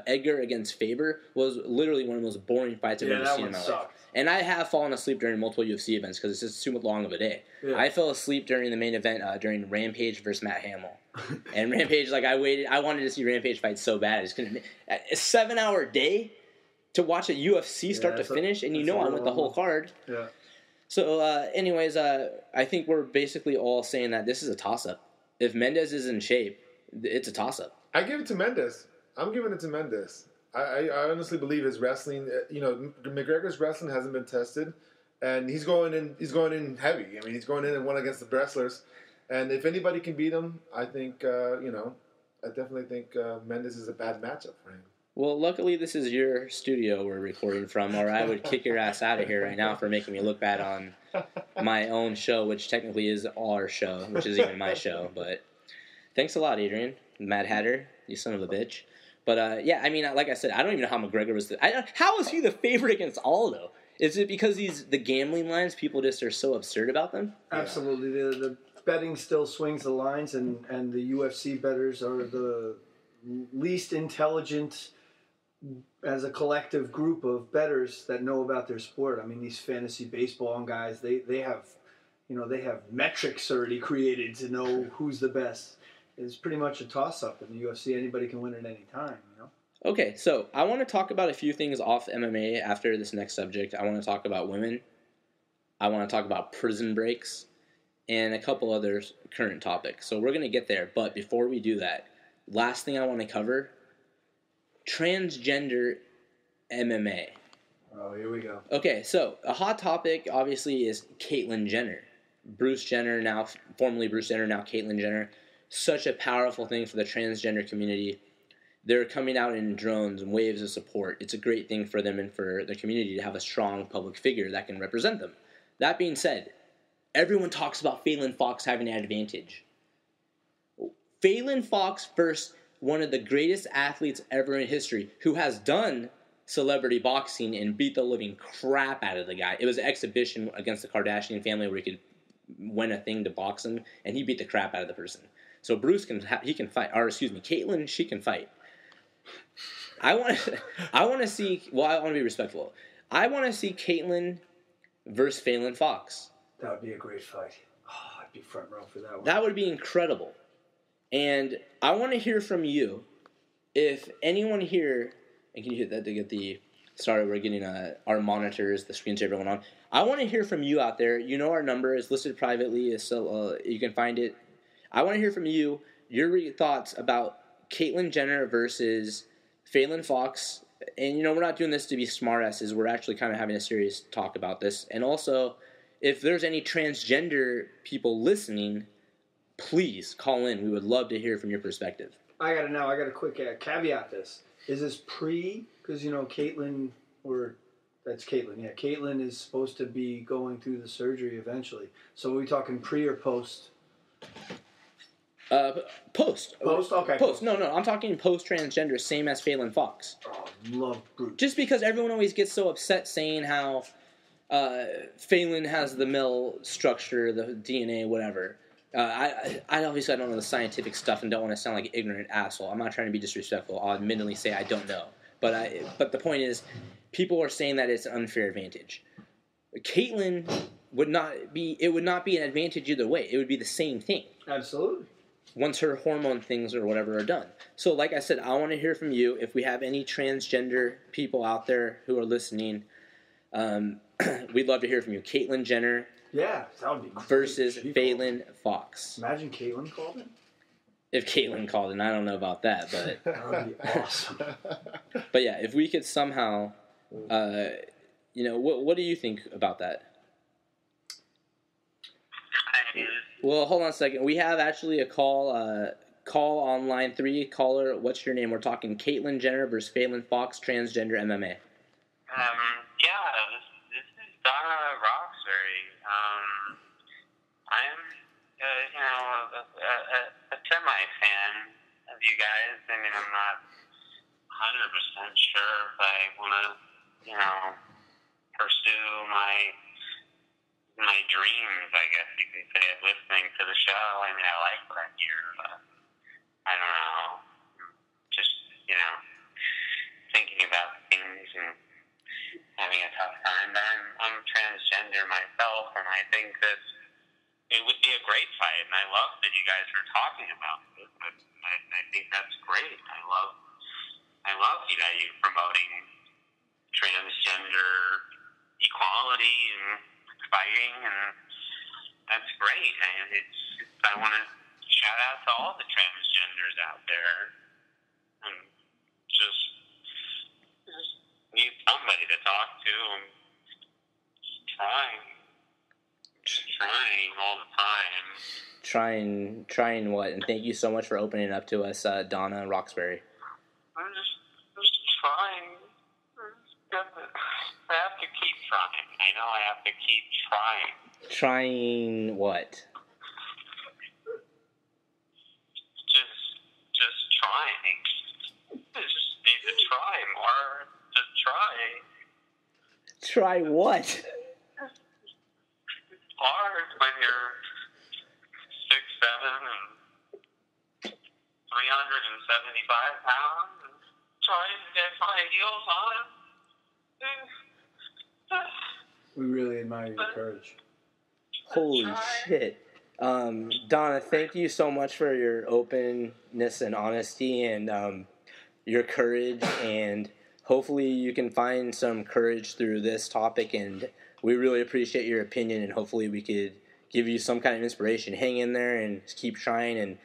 Edgar against Faber, was literally one of the most boring fights I've ever seen in my life. And I have fallen asleep during multiple UFC events because it's just too long of a day. Yeah. I fell asleep during the main event during Rampage versus Matt Hamill. And Rampage, I wanted to see Rampage fight so bad. I just couldn't. A 7-hour day to watch a UFC start to finish, and I went the whole card.
Yeah.
So, anyways, I think we're basically all saying that this is a toss-up. If Mendes is in shape, it's a toss-up.
I give it to Mendes. I'm giving it to Mendes. I honestly believe his wrestling. McGregor's wrestling hasn't been tested, and he's going in heavy. I mean, he's going in and won against the wrestlers, and if anybody can beat him, I think I definitely think Mendes is a bad matchup for him.
Well, luckily this is your studio we're recording from, or I would kick your ass out of here right now for making me look bad on my own show, which technically is our show, which is even my show. But thanks a lot, Adrian. Mad Hatter, you son of a bitch. But, like I said, I don't even know how McGregor was... how is he the favorite against Aldo? Is it because the gambling lines, people just are so absurd about them?
Absolutely. The betting still swings the lines, and the UFC bettors are the least intelligent as a collective group of bettors that know about their sport. I mean, these fantasy baseball guys, they have metrics already created to know who's the best. It's pretty much a toss-up in the UFC. Anybody can win at any time,
Okay, so I want to talk about a few things off MMA after this next subject. I want to talk about women. I want to talk about prison breaks and a couple other current topics. So we're going to get there. But before we do that, last thing I want to cover, transgender MMA.
Oh, here we go.
Okay, so a hot topic, obviously, is Caitlyn Jenner. Bruce Jenner, now formerly Bruce Jenner, now Caitlyn Jenner. Such a powerful thing for the transgender community. They're coming out in drones and waves of support. It's a great thing for them and for the community to have a strong public figure that can represent them. That being said, everyone talks about Fallon Fox having an advantage. Fallon Fox versus one of the greatest athletes ever in history who has done celebrity boxing and beat the living crap out of the guy. It was an exhibition against the Kardashian family where he could win a thing to box him, and he beat the crap out of the person. So Bruce can fight, or excuse me, Caitlyn, she can fight. I want to see. Well, I want to be respectful. I want to see Caitlyn versus Fallon Fox.
That would be a great fight. Oh, I'd be front row for that one.
That would be incredible. And I want to hear from you. If anyone here, and can you hit that to get the Sorry, we're getting our monitors, the screensaver went on. I want to hear from you out there. You know our number is listed privately, so you can find it. I want to hear from you, your thoughts about Caitlyn Jenner versus Fallon Fox. And, we're not doing this to be smartasses. We're actually kind of having a serious talk about this. And also, if there's any transgender people listening, please call in. We would love to hear from your perspective.
I got to quick caveat this. Is this because, Caitlyn, that's Caitlyn. Yeah, Caitlyn is supposed to be going through the surgery eventually. So are we talking pre or post?
Post.
Post? Okay.
Post. No, I'm talking post-transgender, same as Fallon Fox.
Oh, love Brute.
Just because everyone always gets so upset saying how Fallon has the male structure, the DNA, whatever. I obviously don't know the scientific stuff and don't want to sound like an ignorant asshole. I'm not trying to be disrespectful. I'll admittedly say I don't know. But the point is, people are saying that it's an unfair advantage. Caitlyn would not be an advantage either way. It would be the same thing.
Absolutely.
Once her hormone things or whatever are done. So like I said, I want to hear from you. If we have any transgender people out there who are listening, we'd love to hear from you. Caitlyn Jenner.
Yeah, that would be great.
Versus Fallon Fox.
Imagine Caitlyn called in.
If Caitlyn called in, I don't know about that, but
that would be awesome.
But yeah, if we could somehow, what do you think about that? Well, hold on a second. We have actually a call on line 3. Caller, what's your name? We're talking Caitlyn Jenner versus Fallon Fox, transgender MMA.
This is Donna Roxbury. I'm, a semi-fan of you guys. I mean, I'm not 100% sure if I want to, pursue my dreams, I guess you can say, of listening to the show. I mean, I like what I hear, but I don't know. Just, thinking about things and having a tough time. But I'm transgender myself, and I think that it would be a great fight, and I love that you guys are talking about this. I think that's great. I love that you're promoting transgender equality and fighting, and that's great. And I want to shout out to all the transgenders out there, and just need somebody to talk to. And trying all the time.
Trying what? And thank you so much for opening up to us, Donna Roxbury.
I'm just trying. I have to keep trying. I know I have to keep trying.
Trying what?
Just trying. I just need to try more. Just try.
Try what?
It's hard when you're 6'7" and 375 pounds and trying to get my heels on.
We really admire your courage.
Holy shit. Donna, thank you so much for your openness and honesty and your courage, and hopefully you can find some courage through this topic, and we really appreciate your opinion, and hopefully we could give you some kind of inspiration. Hang in there and keep trying, and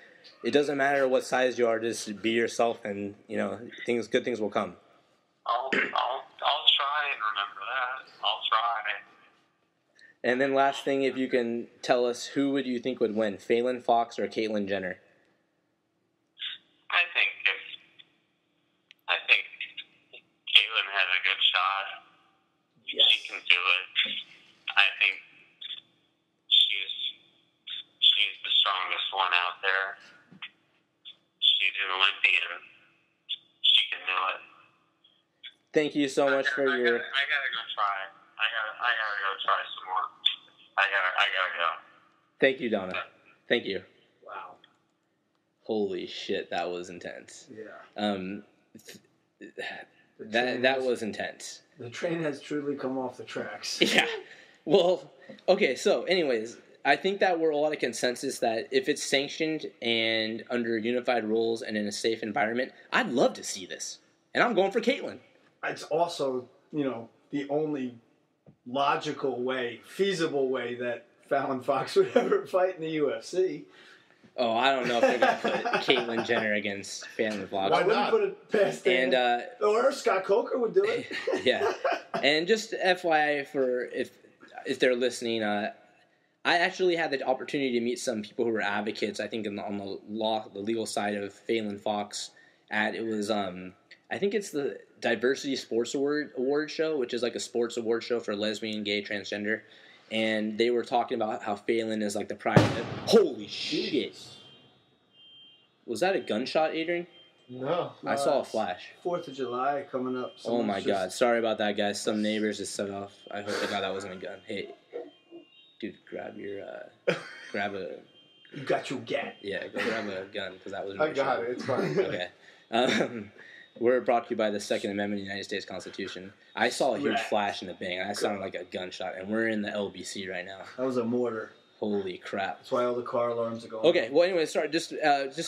it doesn't matter what size you are, just be yourself, and good things will come.
I'll try and remember that. I'll try.
And then last thing, if you can tell us, who would you think would win, Fallon Fox or Caitlyn Jenner?
I think Caitlyn has a good shot. Yes. She can do it. I think she's the strongest one out there. She's an Olympian. She can do it.
Thank you so much for your...
I gotta go try. I gotta go try some more. I gotta go.
Thank you, Donna. Thank you.
Wow.
Holy shit, that was intense.
Yeah.
That was intense.
The train has truly come off the tracks.
Yeah. Well, okay, so anyways, I think that we're all at a consensus that if it's sanctioned and under unified rules and in a safe environment, I'd love to see this. And I'm going for Caitlyn.
It's also the only logical way, feasible way that Fallon Fox would ever fight in the UFC.
Oh, I don't know if they're going to put Caitlyn Jenner against Fallon Fox.
I wouldn't put it past them.
And,
or Scott Coker would do it.
Yeah. And just FYI for if they're listening, I actually had the opportunity to meet some people who were advocates, I think, on the legal side of Fallon Fox. It was, I think it's the Diversity Sports Award show, which is like a sports award show for lesbian, gay, transgender. And they were talking about how Fallon is like the pride. Holy shit! Was that a gunshot, Adrian?
No.
I saw a flash.
4th of July coming up.
Oh my God! Sorry about that, guys. Some neighbors just set off. I hope to God that wasn't a gun. Hey, dude, grab a.
You got your gat.
Yeah, go grab a gun because that was.
I got it. It's fine.
Okay. We're brought to you by the Second Amendment of the United States Constitution. I saw a huge flash in the bang, and that sounded like a gunshot, and we're in the LBC right now.
That was a mortar.
Holy crap.
That's why all the car alarms are going
Okay, well, anyway, sorry, just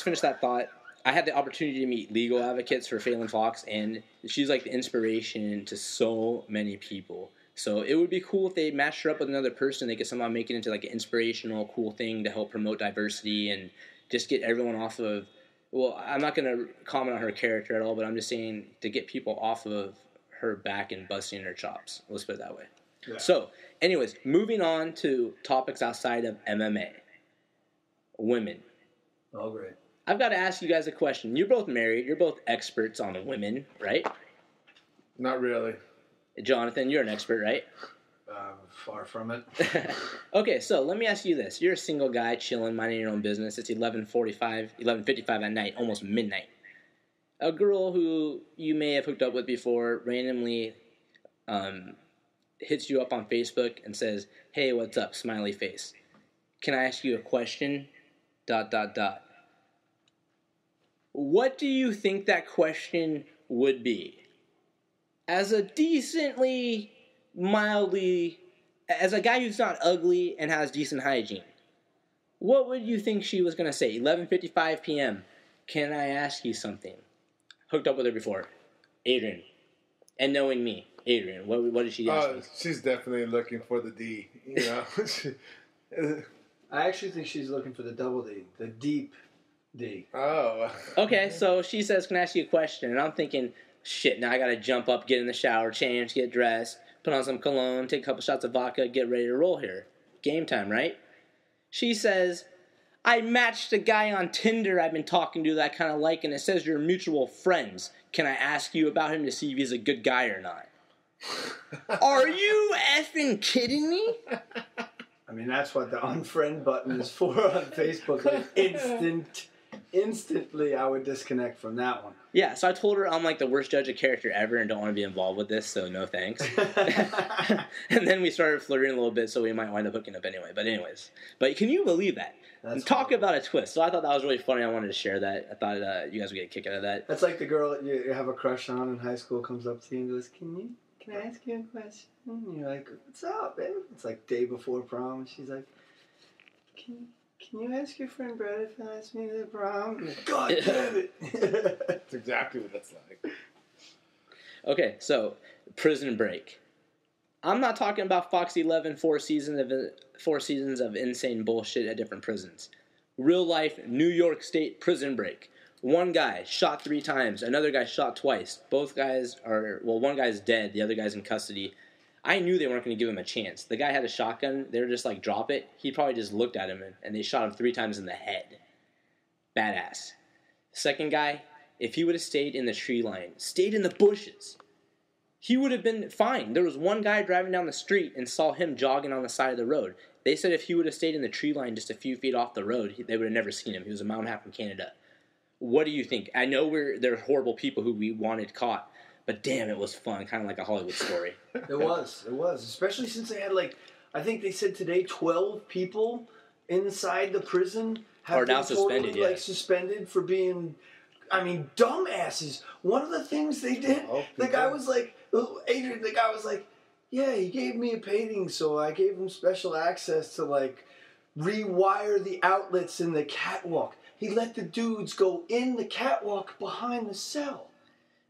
finish that thought. I had the opportunity to meet legal advocates for Fallon Fox, and she's like the inspiration to so many people. So it would be cool if they matched her up with another person. They could somehow make it into like an inspirational, cool thing to help promote diversity and just get everyone off of... Well, I'm not going to comment on her character at all, but I'm just saying to get people off of her back and busting her chops. Let's put it that way. Yeah. So, anyways, moving on to topics outside of MMA. Women.
Oh, great.
I've got to ask you guys a question. You're both married. You're both experts on women, right?
Not really.
Jonathan, you're an expert, right?
Far from it.
Okay, so let me ask you this. You're a single guy chilling, minding your own business. It's 11:55 at night, almost midnight. A girl who you may have hooked up with before randomly hits you up on Facebook and says, "Hey, what's up?" Smiley face. Can I ask you a question? ... What do you think that question would be? As a decently, mildly... As a guy who's not ugly and has decent hygiene, what would you think she was going to say? 11:55 p.m. Can I ask you something? Hooked up with her before. Adrian. And knowing me. Adrian, what did she ask me?
She's definitely looking for the D.
I actually think she's looking for the double D. The deep D.
Oh.
Okay, so she says, can I ask you a question? And I'm thinking, shit, now I got to jump up, get in the shower, change, get dressed, put on some cologne, take a couple shots of vodka, get ready to roll here. Game time, right? She says, I matched a guy on Tinder I've been talking to that I kind of like, and it says you're mutual friends. Can I ask you about him to see if he's a good guy or not? Are you effing kidding me?
I mean, that's what the unfriend button is for on Facebook. Like instantly, I would disconnect from that one.
Yeah, so I told her I'm like the worst judge of character ever and don't want to be involved with this, so no thanks. And then we started flirting a little bit, so we might wind up hooking up anyway. But can you believe that? Talk about a twist. So I thought that was really funny. I wanted to share that. I thought you guys would get a kick out of that.
That's like the girl that you have a crush on in high school comes up to you and goes, Can I ask you a question? And you're like, what's up, babe? It's like day before prom, and she's like, Can you ask your friend Brett if he'll ask me to the prom? God damn it.
That's exactly what that's like.
Okay, so Prison Break. I'm not talking about Fox 11 4 seasons of insane bullshit at different prisons. Real life New York State Prison Break. One guy shot 3 times, another guy shot twice. Both guys one guy's dead, the other guy's in custody. I knew they weren't going to give him a chance. The guy had a shotgun. They were just like, drop it. He probably just looked at him, and they shot him 3 times in the head. Badass. Second guy, if he would have stayed in the tree line, stayed in the bushes, he would have been fine. There was one guy driving down the street and saw him jogging on the side of the road. They said if he would have stayed in the tree line just a few feet off the road, they would have never seen him. He was a mile and a half from Canada. What do you think? I know they're horrible people who we wanted caught. But damn, it was fun. Kind of like a Hollywood story.
It was. Especially since they had, I think they said today 12 people inside the prison have been totally, suspended for being, dumbasses. One of the things they did, the guy was like, Adrian, yeah, he gave me a painting, so I gave him special access to, rewire the outlets in the catwalk. He let the dudes go in the catwalk behind the cell.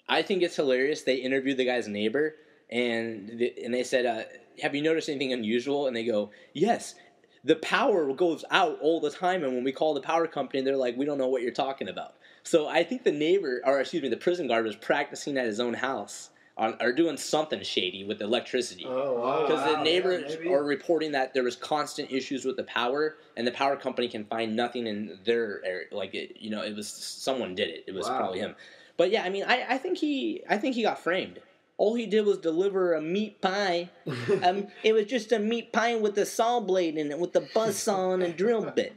I think it's hilarious. They interviewed the guy's neighbor, and they said, "Have you noticed anything unusual?" And they go, "Yes, the power goes out all the time, and when we call the power company, they're like, we don't know what you're talking about." So I think the prison guard was practicing at his own house or doing something shady with electricity.
Oh, wow.
Because the neighbors
maybe.
are reporting that there was constant issues with the power, and the power company can find nothing in their area. Like it was someone did it. It was probably him. But yeah, I mean, I think he got framed. All he did was deliver a meat pie. It was just a meat pie with a saw blade in it, with a buzzsaw and a drill bit.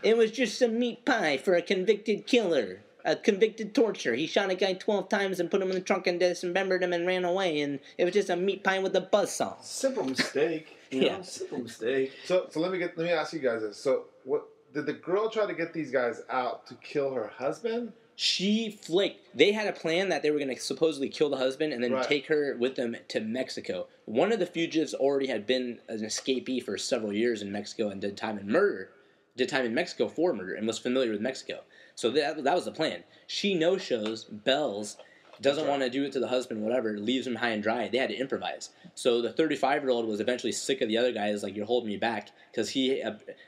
It was just a meat pie for a convicted killer, a convicted torturer. He shot a guy 12 times and put him in the trunk and dismembered him and ran away. And it was just a meat pie with a buzzsaw.
Simple mistake.
Yeah.
Simple mistake.
So let me ask you guys this. So what did the girl try to get these guys out to kill her husband?
She flaked. They had a plan that they were going to supposedly kill the husband and then
Right.
take her with them to Mexico. One of the fugitives already had been an escapee for several years in Mexico and did time in Mexico for murder, and was familiar with Mexico. So that was the plan. She no-shows, bells, doesn't want to do it to the husband, whatever, leaves him high and dry. They had to improvise. So the 35-year-old was eventually sick of the other guy. Is like, you're holding me back. Because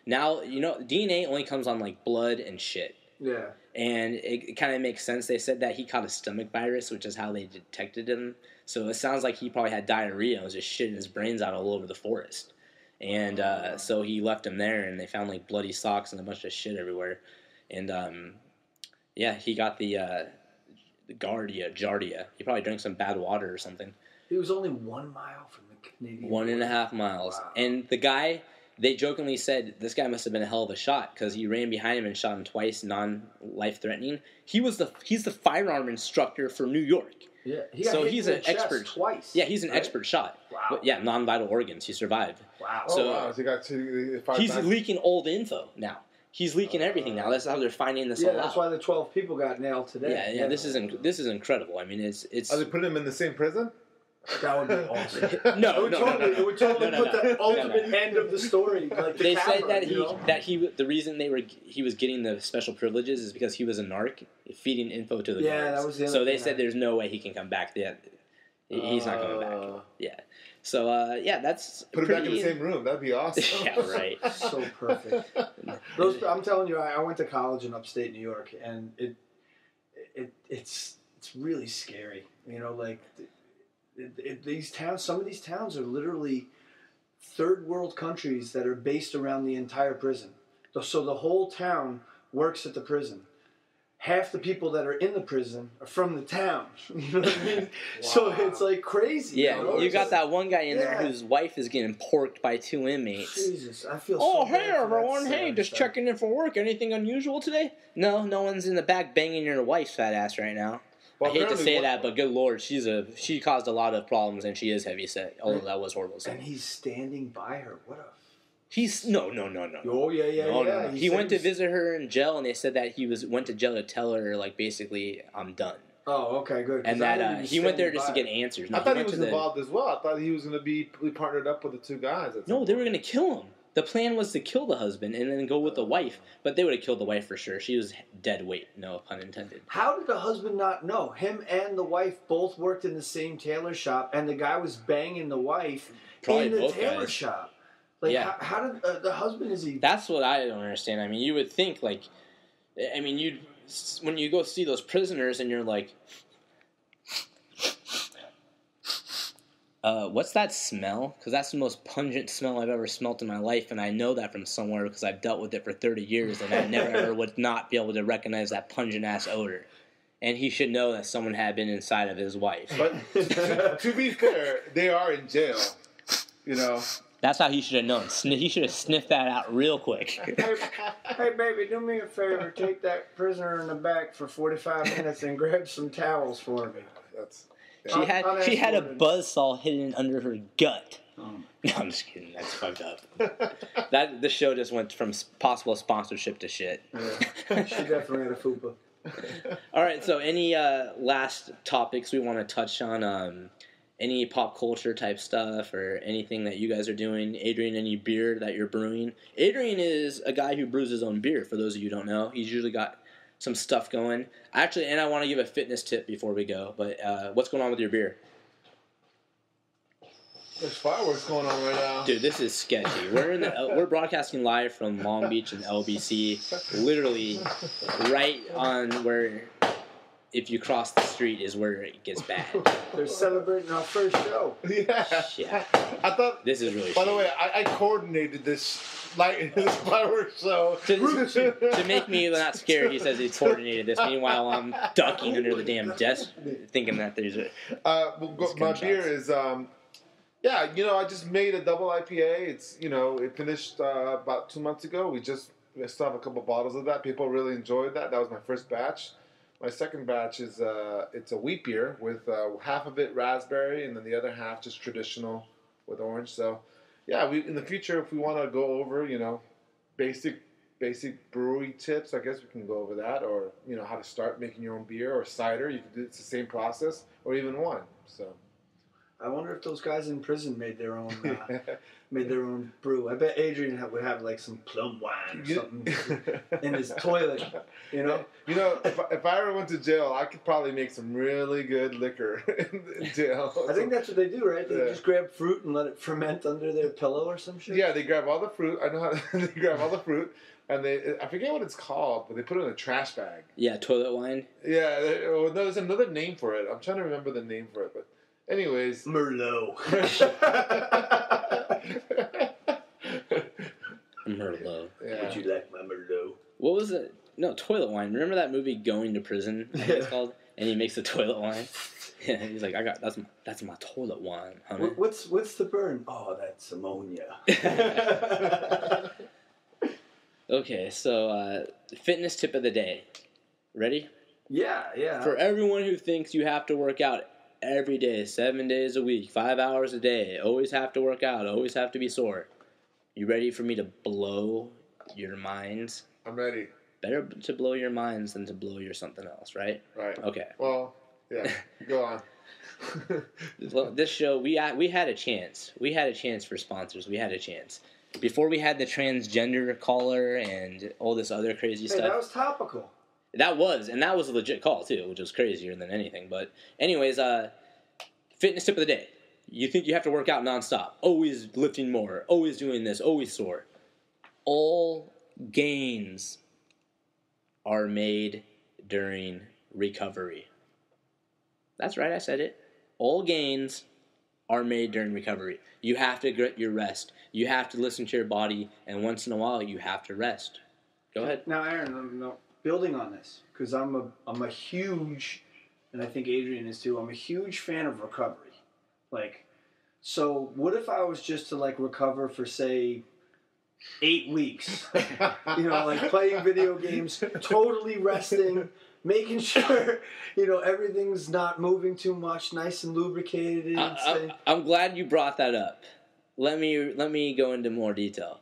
now, DNA only comes on, like, blood and shit.
Yeah.
And it kind of makes sense. They said that he caught a stomach virus, which is how they detected him. So it sounds like he probably had diarrhea and was just shitting his brains out all over the forest. And so he left him there, and they found, like, bloody socks and a bunch of shit everywhere. And, he got the Giardia. He probably drank some bad water or something.
He was only 1 mile from the Canadian
1.5 miles.
Wow.
And the guy, they jokingly said, this guy must have been a hell of a shot because he ran behind him and shot him twice, non-life-threatening. He's the firearm instructor for New York.
Yeah.
He's an expert
twice.
Yeah, he's an expert shot.
Wow.
But yeah, non-vital organs. He survived.
Wow.
Oh,
So
wow. So he got
he's leaking old info now. He's leaking everything now. That's how they're finding this all out.
Yeah, that's why the 12 people got nailed today.
Yeah. This is incredible. I mean, it's.
Are they putting him in the same prison?
That would be awesome.
No.
It would totally put the ultimate end of the story. Like the
They
camera,
said that the reason he was getting the special privileges is because he was a narc, feeding info to the guards.
that was the other
So they
thing
said there's no way he can come back. He's not coming back. Yeah. So that's
Put him back in the same room. That'd be awesome.
Yeah, right.
So perfect. I'm telling you, I went to college in upstate New York, and it's really scary. These towns. Some of these towns are literally third world countries that are based around the entire prison. So the whole town works at the prison. Half the people that are in the prison are from the town. You know what I mean? Wow. So it's like crazy.
Yeah, you got that one guy in there whose wife is getting porked by 2 inmates.
Jesus, I feel
so
bad
hey
for
everyone,
that
hey, just
stuff.
checking in for work. Anything unusual today? No one's in the back banging your wife's fat ass right now.
Well,
I hate to say that,
apparently
but good lord, she caused a lot of problems, and she is heavy set. Although that was horrible.
And he's standing by her. What a...
He's no.
Oh yeah.
No. He went to visit her in jail, and they said that he went to jail to tell her, like, basically, I'm done.
Oh, okay, good.
And that he went there just to get answers. No,
I thought he was
to
involved as well. I thought he was going to be partnered up with the two guys.
No, they were going to kill him. The plan was to kill the husband and then go with the wife. But they would have killed the wife for sure. She was dead weight. No pun intended.
How did the husband not know? Him and the wife both worked in the same tailor shop, and the guy was banging the wife
Probably
in the
both
tailor
guys.
shop. Like,
Yeah.
how did the husband, is he...
That's what I don't understand. I mean, you would think, like... I mean, when you go see those prisoners and you're like... what's that smell? Because that's the most pungent smell I've ever smelt in my life, and I know that from somewhere because I've dealt with it for 30 years, and I never ever would not be able to recognize that pungent-ass odor. And he should know that someone had been inside of his wife.
But to be fair, they are in jail, you know.
That's how he should have known. He should have sniffed that out real quick.
Hey, baby, do me a favor. Take that prisoner in the back for 45 minutes and grab some towels for me.
She had a buzzsaw hidden under her gut. No, I'm just kidding. That's fucked up. The show just went from possible sponsorship to shit.
Yeah. She definitely had a fupa.
All right, so any last topics we want to touch on? Any pop culture type stuff or anything that you guys are doing? Adrian, any beer that you're brewing? Adrian is a guy who brews his own beer, for those of you who don't know. He's usually got some stuff going. Actually, and I want to give a fitness tip before we go, but what's going on with your beer?
There's fireworks going on right now.
Dude, this is sketchy. We're broadcasting live from Long Beach and LBC, literally right on where, if you cross the street, is where it gets bad.
They're celebrating our first show.
Yeah.
I thought
This is really.
By the way, I coordinated this fireworks show
to make me not scared, he says he coordinated this. Meanwhile, I'm ducking under the damn desk, thinking that there's a.
My beer is I just made a double IPA. It's it finished about 2 months ago. We still have a couple bottles of that. People really enjoyed that. That was my first batch. My second batch is it's a wheat beer with half of it raspberry and then the other half just traditional with orange. So, yeah, we in the future, if we want to go over, basic brewery tips, I guess we can go over that, or how to start making your own beer or cider. You can do it's the same process, or even wine. So,
I wonder if those guys in prison made their own brew. I bet Adrian would have like some plum wine or something in his toilet.
If I ever went to jail, I could probably make some really good liquor in jail.
I think that's what they do, right? They just grab fruit and let it ferment under their pillow or some shit.
Yeah, they grab all the fruit. I know how they grab all the fruit, and I forget what it's called, but they put it in a trash bag.
Yeah, toilet wine.
Yeah, there's another name for it. I'm trying to remember the name for it, but anyways,
Merlot.
Merlot.
Yeah.
Would you like my Merlot?
What was it? No, toilet wine. Remember that movie Going to Prison? I think it's called. And he makes the toilet wine. Yeah, he's like, that's my toilet wine, honey.
What's the burn? Oh, that's ammonia.
Okay, so fitness tip of the day. Ready?
Yeah.
For everyone who thinks you have to work out every day, 7 days a week, 5 hours a day, always have to work out, always have to be sore. You ready for me to blow your minds?
I'm ready.
Better to blow your minds than to blow your something else, right?
Right.
Okay.
Well, yeah. Go on.
Well, this show, we had a chance. We had a chance for sponsors. We had a chance. Before we had the transgender caller and all this other crazy stuff.
That was topical.
That was a legit call, too, which was crazier than anything. But anyways, fitness tip of the day. You think you have to work out nonstop. Always lifting more. Always doing this. Always sore. All gains are made during recovery. That's right, I said it. All gains are made during recovery. You have to get your rest. You have to listen to your body, and once in a while, you have to rest. Go ahead.
Now, Aaron, building on this, because I'm a huge, and I think Adrian is too, I'm a huge fan of recovery. So what if I was just to recover for, say, 8 weeks? Playing video games, totally resting, making sure, everything's not moving too much, nice and lubricated.
I'm glad you brought that up. Let me go into more detail.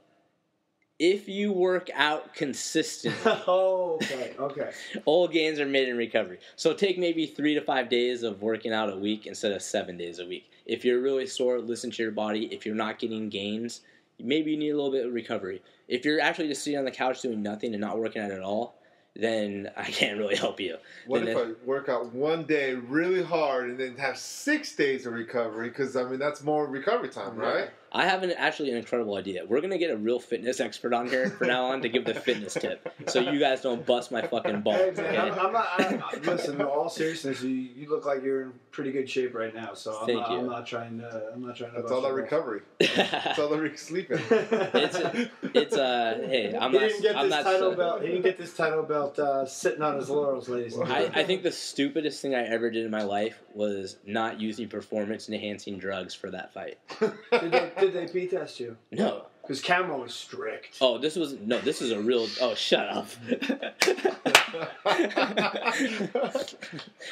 If you work out consistently,
okay.
All gains are made in recovery. So take maybe 3 to 5 days of working out a week instead of 7 days a week. If you're really sore, listen to your body. If you're not getting gains, maybe you need a little bit of recovery. If you're actually just sitting on the couch doing nothing and not working out at all, then I can't really help you.
What if I work out one day really hard and then have 6 days of recovery? Because, that's more recovery time, right?
I have an incredible idea. We're going to get a real fitness expert on here from now on to give the fitness tip. So you guys don't bust my fucking balls.
Hey, man, okay? Listen, in all seriousness, you look like you're in pretty good shape right now. So I'm not trying to.
That's all that recovery. That's all that sleeping.
Hey, I'm not.
He didn't get this title belt sitting on his laurels, ladies and gentlemen.
I think the stupidest thing I ever did in my life was not using performance-enhancing drugs for that fight.
Did they P-test you?
No.
Because Camo was strict.
Oh, this is a real... Oh, shut up.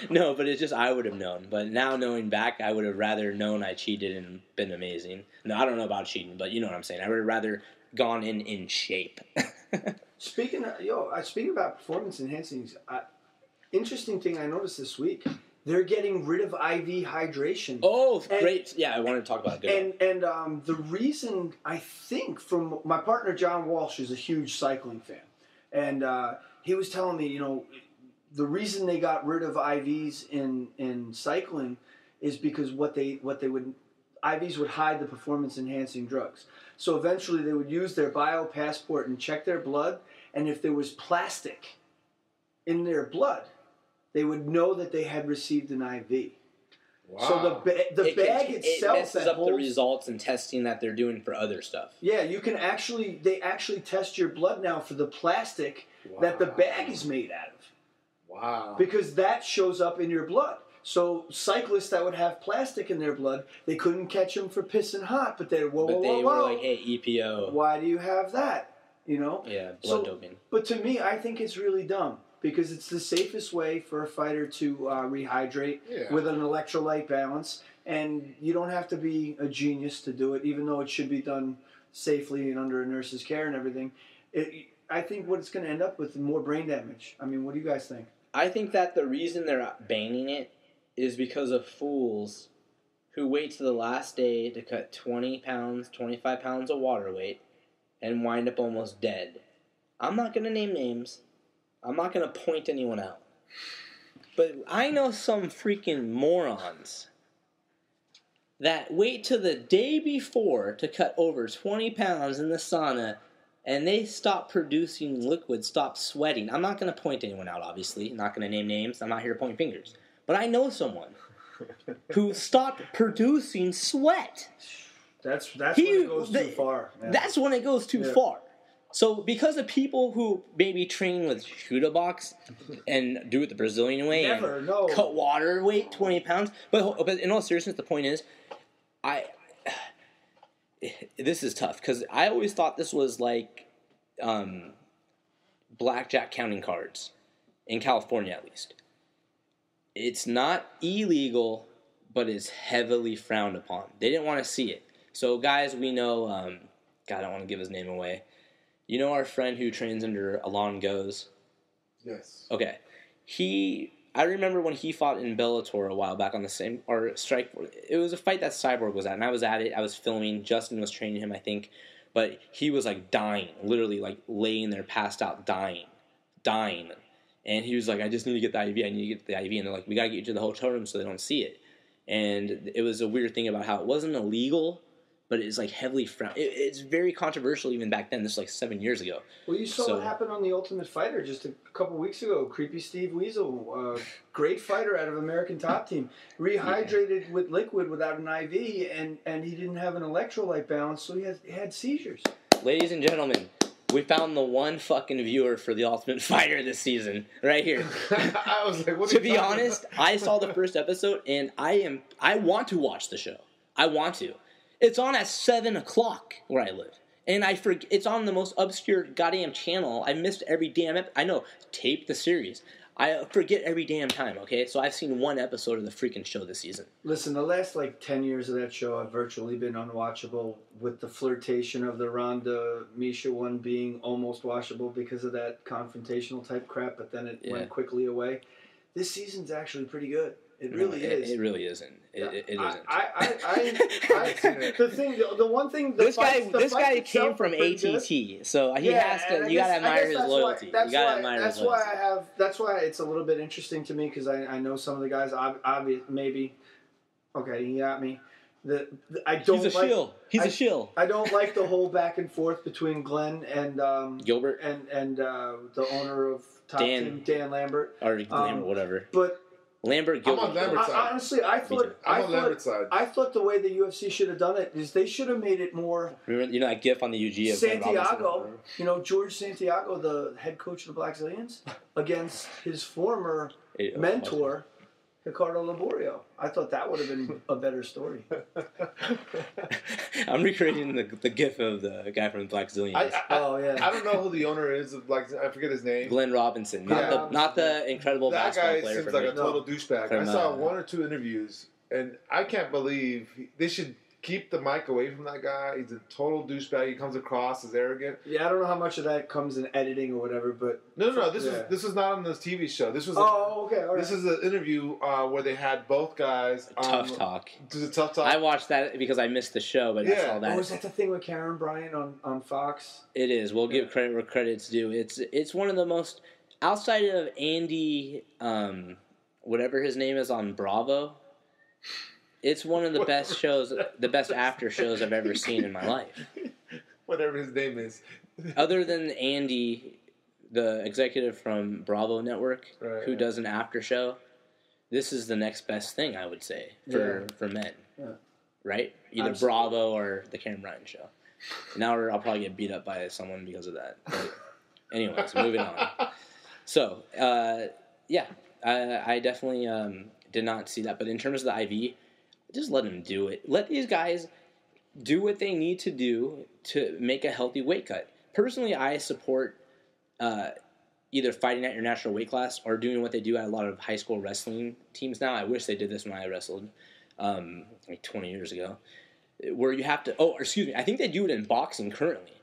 No, but it's just I would have known. But now knowing back, I would have rather known I cheated and been amazing. No, I don't know about cheating, but you know what I'm saying. I would have rather gone in shape.
Speaking about performance enhancing, interesting thing I noticed this week. They're getting rid of IV hydration.
Oh, great. Yeah, I wanted to talk about it.
And the reason, I think, from my partner John Walsh is a huge cycling fan. And he was telling me, the reason they got rid of IVs in cycling is because what they would IVs would hide the performance-enhancing drugs. So eventually they would use their bio passport and check their blood, and if there was plastic in their blood, they would know that they had received an IV.
Wow.
So the bag itself
it messes
that
up
holds
the results and testing that they're doing for other stuff.
Yeah, they actually test your blood now for the plastic that the bag is made out of.
Wow.
Because that shows up in your blood. So cyclists that would have plastic in their blood, they couldn't catch them for pissing hot, but they were like,
hey, EPO.
Why do you have that? You know?
Yeah, blood doping.
But to me, I think it's really dumb because it's the safest way for a fighter to rehydrate with an electrolyte balance, and you don't have to be a genius to do it, even though it should be done safely and under a nurse's care and everything. I think what it's going to end up with is more brain damage. I mean, what do you guys think?
I think that the reason they're banning it is because of fools who wait to the last day to cut 20 pounds, 25 pounds of water weight and wind up almost dead. I'm not going to name names. I'm not going to point anyone out. But I know some freaking morons that wait till the day before to cut over 20 pounds in the sauna, and they stop producing liquid, stop sweating. I'm not going to point anyone out, obviously. I'm not going to name names. I'm not here to point fingers. But I know someone who stopped producing sweat.
That's when it goes too far. Man.
That's when it goes too far. So because of people who maybe train with Huda box and do it the Brazilian way cut water weight 20 pounds. But in all seriousness, the point is, this is tough because I always thought this was like blackjack counting cards in California, at least. It's not illegal, but it's heavily frowned upon. They didn't want to see it. So, guys, we know, God, I don't want to give his name away. You know our friend who trains under Alon Goes?
Yes.
Okay. I remember when he fought in Bellator a while back on the same, or Strike. It was a fight that Cyborg was at, and I was at it. I was filming. Justin was training him, I think. But he was, like, dying. Literally, like, laying there, passed out, dying. And he was like, I just need to get the IV. I need to get the IV. And they're like, we got to get you to the hotel room so they don't see it. And it was a weird thing about how it wasn't illegal, but it's like heavily frowned. It's very controversial even back then. This was like 7 years ago.
Well, you saw what happened on The Ultimate Fighter just a couple weeks ago. Creepy Steve Weasel, great fighter out of American Top Team, rehydrated with liquid without an IV, and he didn't have an electrolyte balance, so he had seizures.
Ladies and gentlemen, we found the one fucking viewer for The Ultimate Fighter this season, right here.
I was like, what?
To be honest, I saw the first episode, and I want to watch the show. I want to. It's on at 7 o'clock where I live, and it's on the most obscure goddamn channel. I missed every damn I know, tape the series. I forget every damn time, okay? So I've seen one episode of the freaking show this season.
Listen, the last, 10 years of that show have virtually been unwatchable, with the flirtation of the Ronda Misha one being almost watchable because of that confrontational type crap, but then it went quickly away. This season's actually pretty good. It really is.
It really isn't. It isn't.
This
guy came from ATT, so he has to. You gotta admire his loyalty. That's
why it's a little bit interesting to me because I know some of the guys. Maybe. Okay, he got me. I don't. He's
a shill.
I don't like the whole back and forth between Glenn and
Gilbert
and the owner of Top Team, Dan Lambert,
or Lambert, whatever.
But
Lambert, Gilbert.
I'm on Lambert's side.
Honestly, I thought the way the UFC should have done it is they should have made it more.
Remember, that GIF on the UG of
Santiago. George Santiago, the head coach of the Black Zillions, against his former mentor, Ricardo Laborio. I thought that would have been a better story.
I'm recreating the GIF of the guy from the Black Zillions.
I don't know who the owner is of Black. I forget his name.
Glenn Robinson, not the incredible basketball player.
That guy seems like a total douchebag. I saw one or two interviews, and I can't believe they should keep the mic away from that guy. He's a total douchebag. He comes across as arrogant.
Yeah, I don't know how much of that comes in editing or whatever, but
no. This was not on this TV show. This was
okay. All right.
This is an interview where they had both guys.
Tough Talk.
Tough Talk.
I watched that because I missed the show, but I saw that.
Was that the thing with Karen Bryant on Fox?
It is. We'll give credit where credit's due. It's one of the most, outside of Andy, whatever his name is on Bravo. It's one of the best shows, the best after shows I've ever seen in my life.
Whatever his name is.
Other than Andy, the executive from Bravo Network, who does an after show, this is the next best thing, I would say, for men. Yeah. Right? Either Bravo or the Cameron Ryan show. Now I'll probably get beat up by someone because of that. But anyways, moving on. So, I definitely did not see that. But in terms of the IV, just let them do it. Let these guys do what they need to do to make a healthy weight cut. Personally, I support either fighting at your natural weight class or doing what they do at a lot of high school wrestling teams now. I wish they did this when I wrestled like 20 years ago. Where you have to... Oh, excuse me. I think they do it in boxing currently.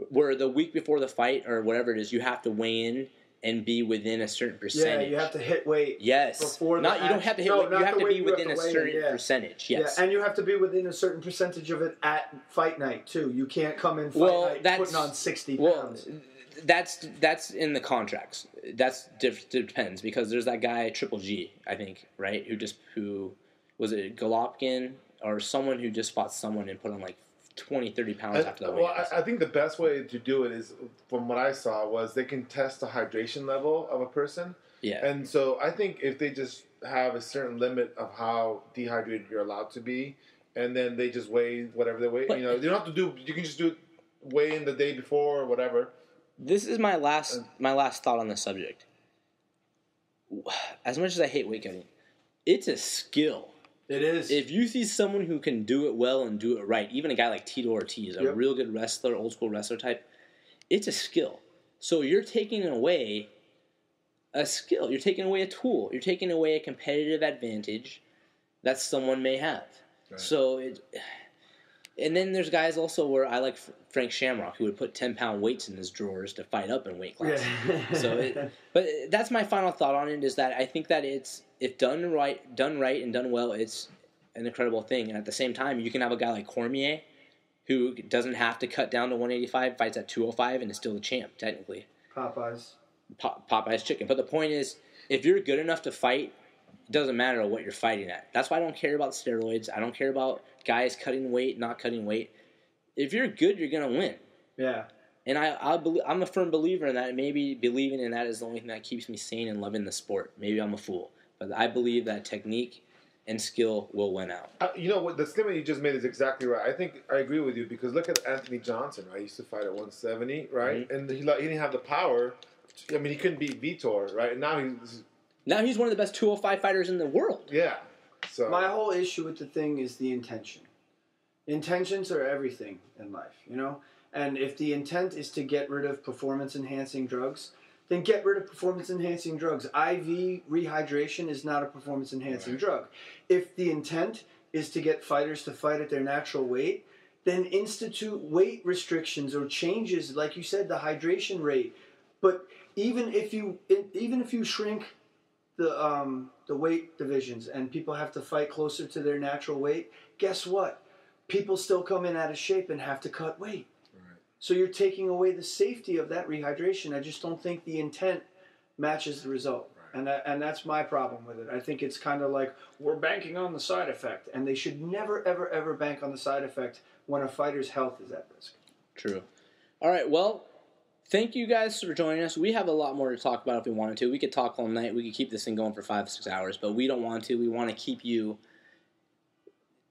Where the week before the fight or whatever it is, you have to weigh in and be within a certain percentage.
Yeah, you have to hit weight.
Yes.
Before
you don't have to hit weight. You have to be within a certain percentage. Yes.
Yeah, and you have to be within a certain percentage of it at fight night, too. You can't come in fight night putting on 60 pounds.
That's in the contracts. That's depends because there's that guy Triple G, I think, right? Who was it Golovkin or someone who just fought someone and put on like 20, 30 pounds after the weight.
Well, I think the best way to do it is, from what I saw, was they can test the hydration level of a person.
Yeah.
And so I think if they just have a certain limit of how dehydrated you're allowed to be, and then they just weigh whatever they weigh. You don't have to do. You can just do weigh in the day before or whatever.
This is my last thought on the subject. As much as I hate weight cutting, it's a skill.
It is.
If you see someone who can do it well and do it right, even a guy like Tito Ortiz, a real good wrestler, old school wrestler type, it's a skill. So you're taking away a skill. You're taking away a tool. You're taking away a competitive advantage that someone may have. Right. So and then there's guys also where I like Frank Shamrock, who would put 10-pound weights in his drawers to fight up in weight class. Yeah. But that's my final thought on it, is that I think that if done right and done well, it's an incredible thing. And at the same time, you can have a guy like Cormier, who doesn't have to cut down to 185, fights at 205, and is still the champ, technically. Popeye's chicken. But the point is, if you're good enough to fight, it doesn't matter what you're fighting at. That's why I don't care about steroids. I don't care about guys cutting weight, not cutting weight. If you're good, you're going to win.
Yeah.
And I'm a firm believer in that. Maybe believing in that is the only thing that keeps me sane and loving the sport. Maybe I'm a fool. But I believe that technique and skill will win out.
You know what? The statement you just made is exactly right. I think I agree with you, because look at Anthony Johnson, right? He used to fight at 170, right? Mm-hmm. And he didn't have the power. I mean, he couldn't beat Vitor, right? And
now he's one of the best 205 fighters in the world.
Yeah. So
my whole issue with the thing is the intention. Intentions are everything in life, you know? And if the intent is to get rid of performance-enhancing drugs, then get rid of performance-enhancing drugs. IV rehydration is not a performance-enhancing drug. If the intent is to get fighters to fight at their natural weight, then institute weight restrictions or changes, like you said, the hydration rate. But even if you shrink the weight divisions and people have to fight closer to their natural weight, guess what? People still come in out of shape and have to cut weight. Right. So you're taking away the safety of that rehydration. I just don't think the intent matches the result. Right. And that's my problem with it. I think it's kind of like we're banking on the side effect, and they should never, ever, ever bank on the side effect when a fighter's health is at risk.
True. All right, well, thank you guys for joining us. We have a lot more to talk about if we wanted to. We could talk all night. We could keep this thing going for 5-6 hours, but we don't want to. We want to keep you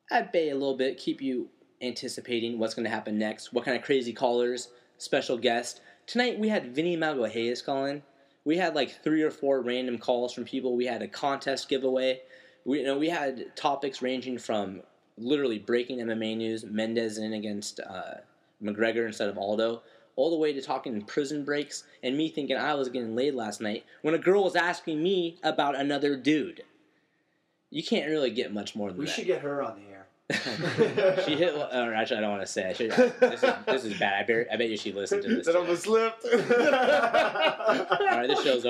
at bay a little bit, keep you anticipating what's going to happen next, what kind of crazy callers, special guest. Tonight we had Vinny M call in. We had like 3 or 4 random calls from people. We had a contest giveaway. We had topics ranging from literally breaking MMA news, Mendes in against McGregor instead of Aldo, all the way to talking prison breaks and me thinking I was getting laid last night when a girl was asking me about another dude. You can't really get much more than that.
We should get her on the air.
She hit. Actually, I don't want to say. This is bad. I bet you she listened to this.
That almost slipped.
All right, this show's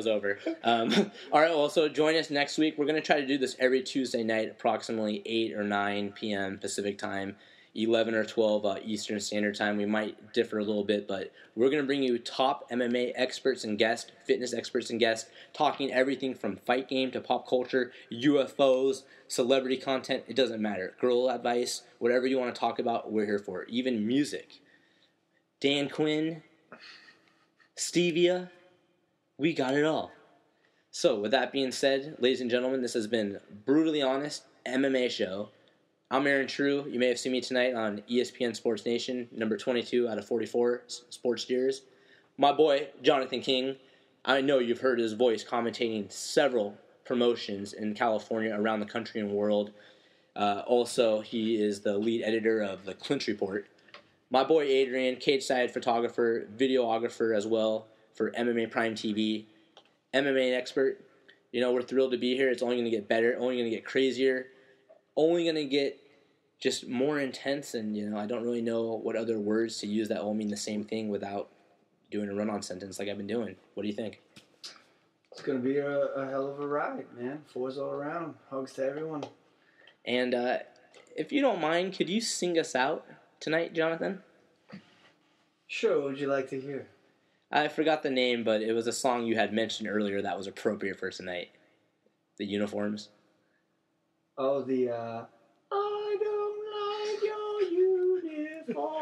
over. All right, well, so join us next week. We're going to try to do this every Tuesday night, approximately 8 or 9 p.m. Pacific time. 11 or 12 Eastern Standard Time. We might differ a little bit, but we're going to bring you top MMA experts and guests, fitness experts and guests, talking everything from fight game to pop culture, UFOs, celebrity content. It doesn't matter. Girl advice, whatever you want to talk about, we're here for it. Even music. Dan Quinn, Stevia, we got it all. So, with that being said, ladies and gentlemen, this has been Brutally Honest MMA Show. I'm Aaron True. You may have seen me tonight on ESPN Sports Nation, number 22 out of 44 sports steers. My boy, Jonathan King, I know you've heard his voice commentating several promotions in California, around the country and world. Also, he is the lead editor of the Clinch Report. My boy Adrian, cage-side photographer, videographer as well for MMA Prime TV, MMA expert. You know, we're thrilled to be here. It's only going to get better, only going to get crazier, only going to get just more intense, and, you know, I don't really know what other words to use that all mean the same thing without doing a run-on sentence like I've been doing. What do you think?
It's going to be a hell of a ride, man. Fours all around. Hugs to everyone.
And if you don't mind, could you sing us out tonight, Jonathan?
Sure, what would you like to hear?
I forgot the name, but it was a song you had mentioned earlier that was appropriate for tonight. The Uniforms.
Oh, I don't like your uniform.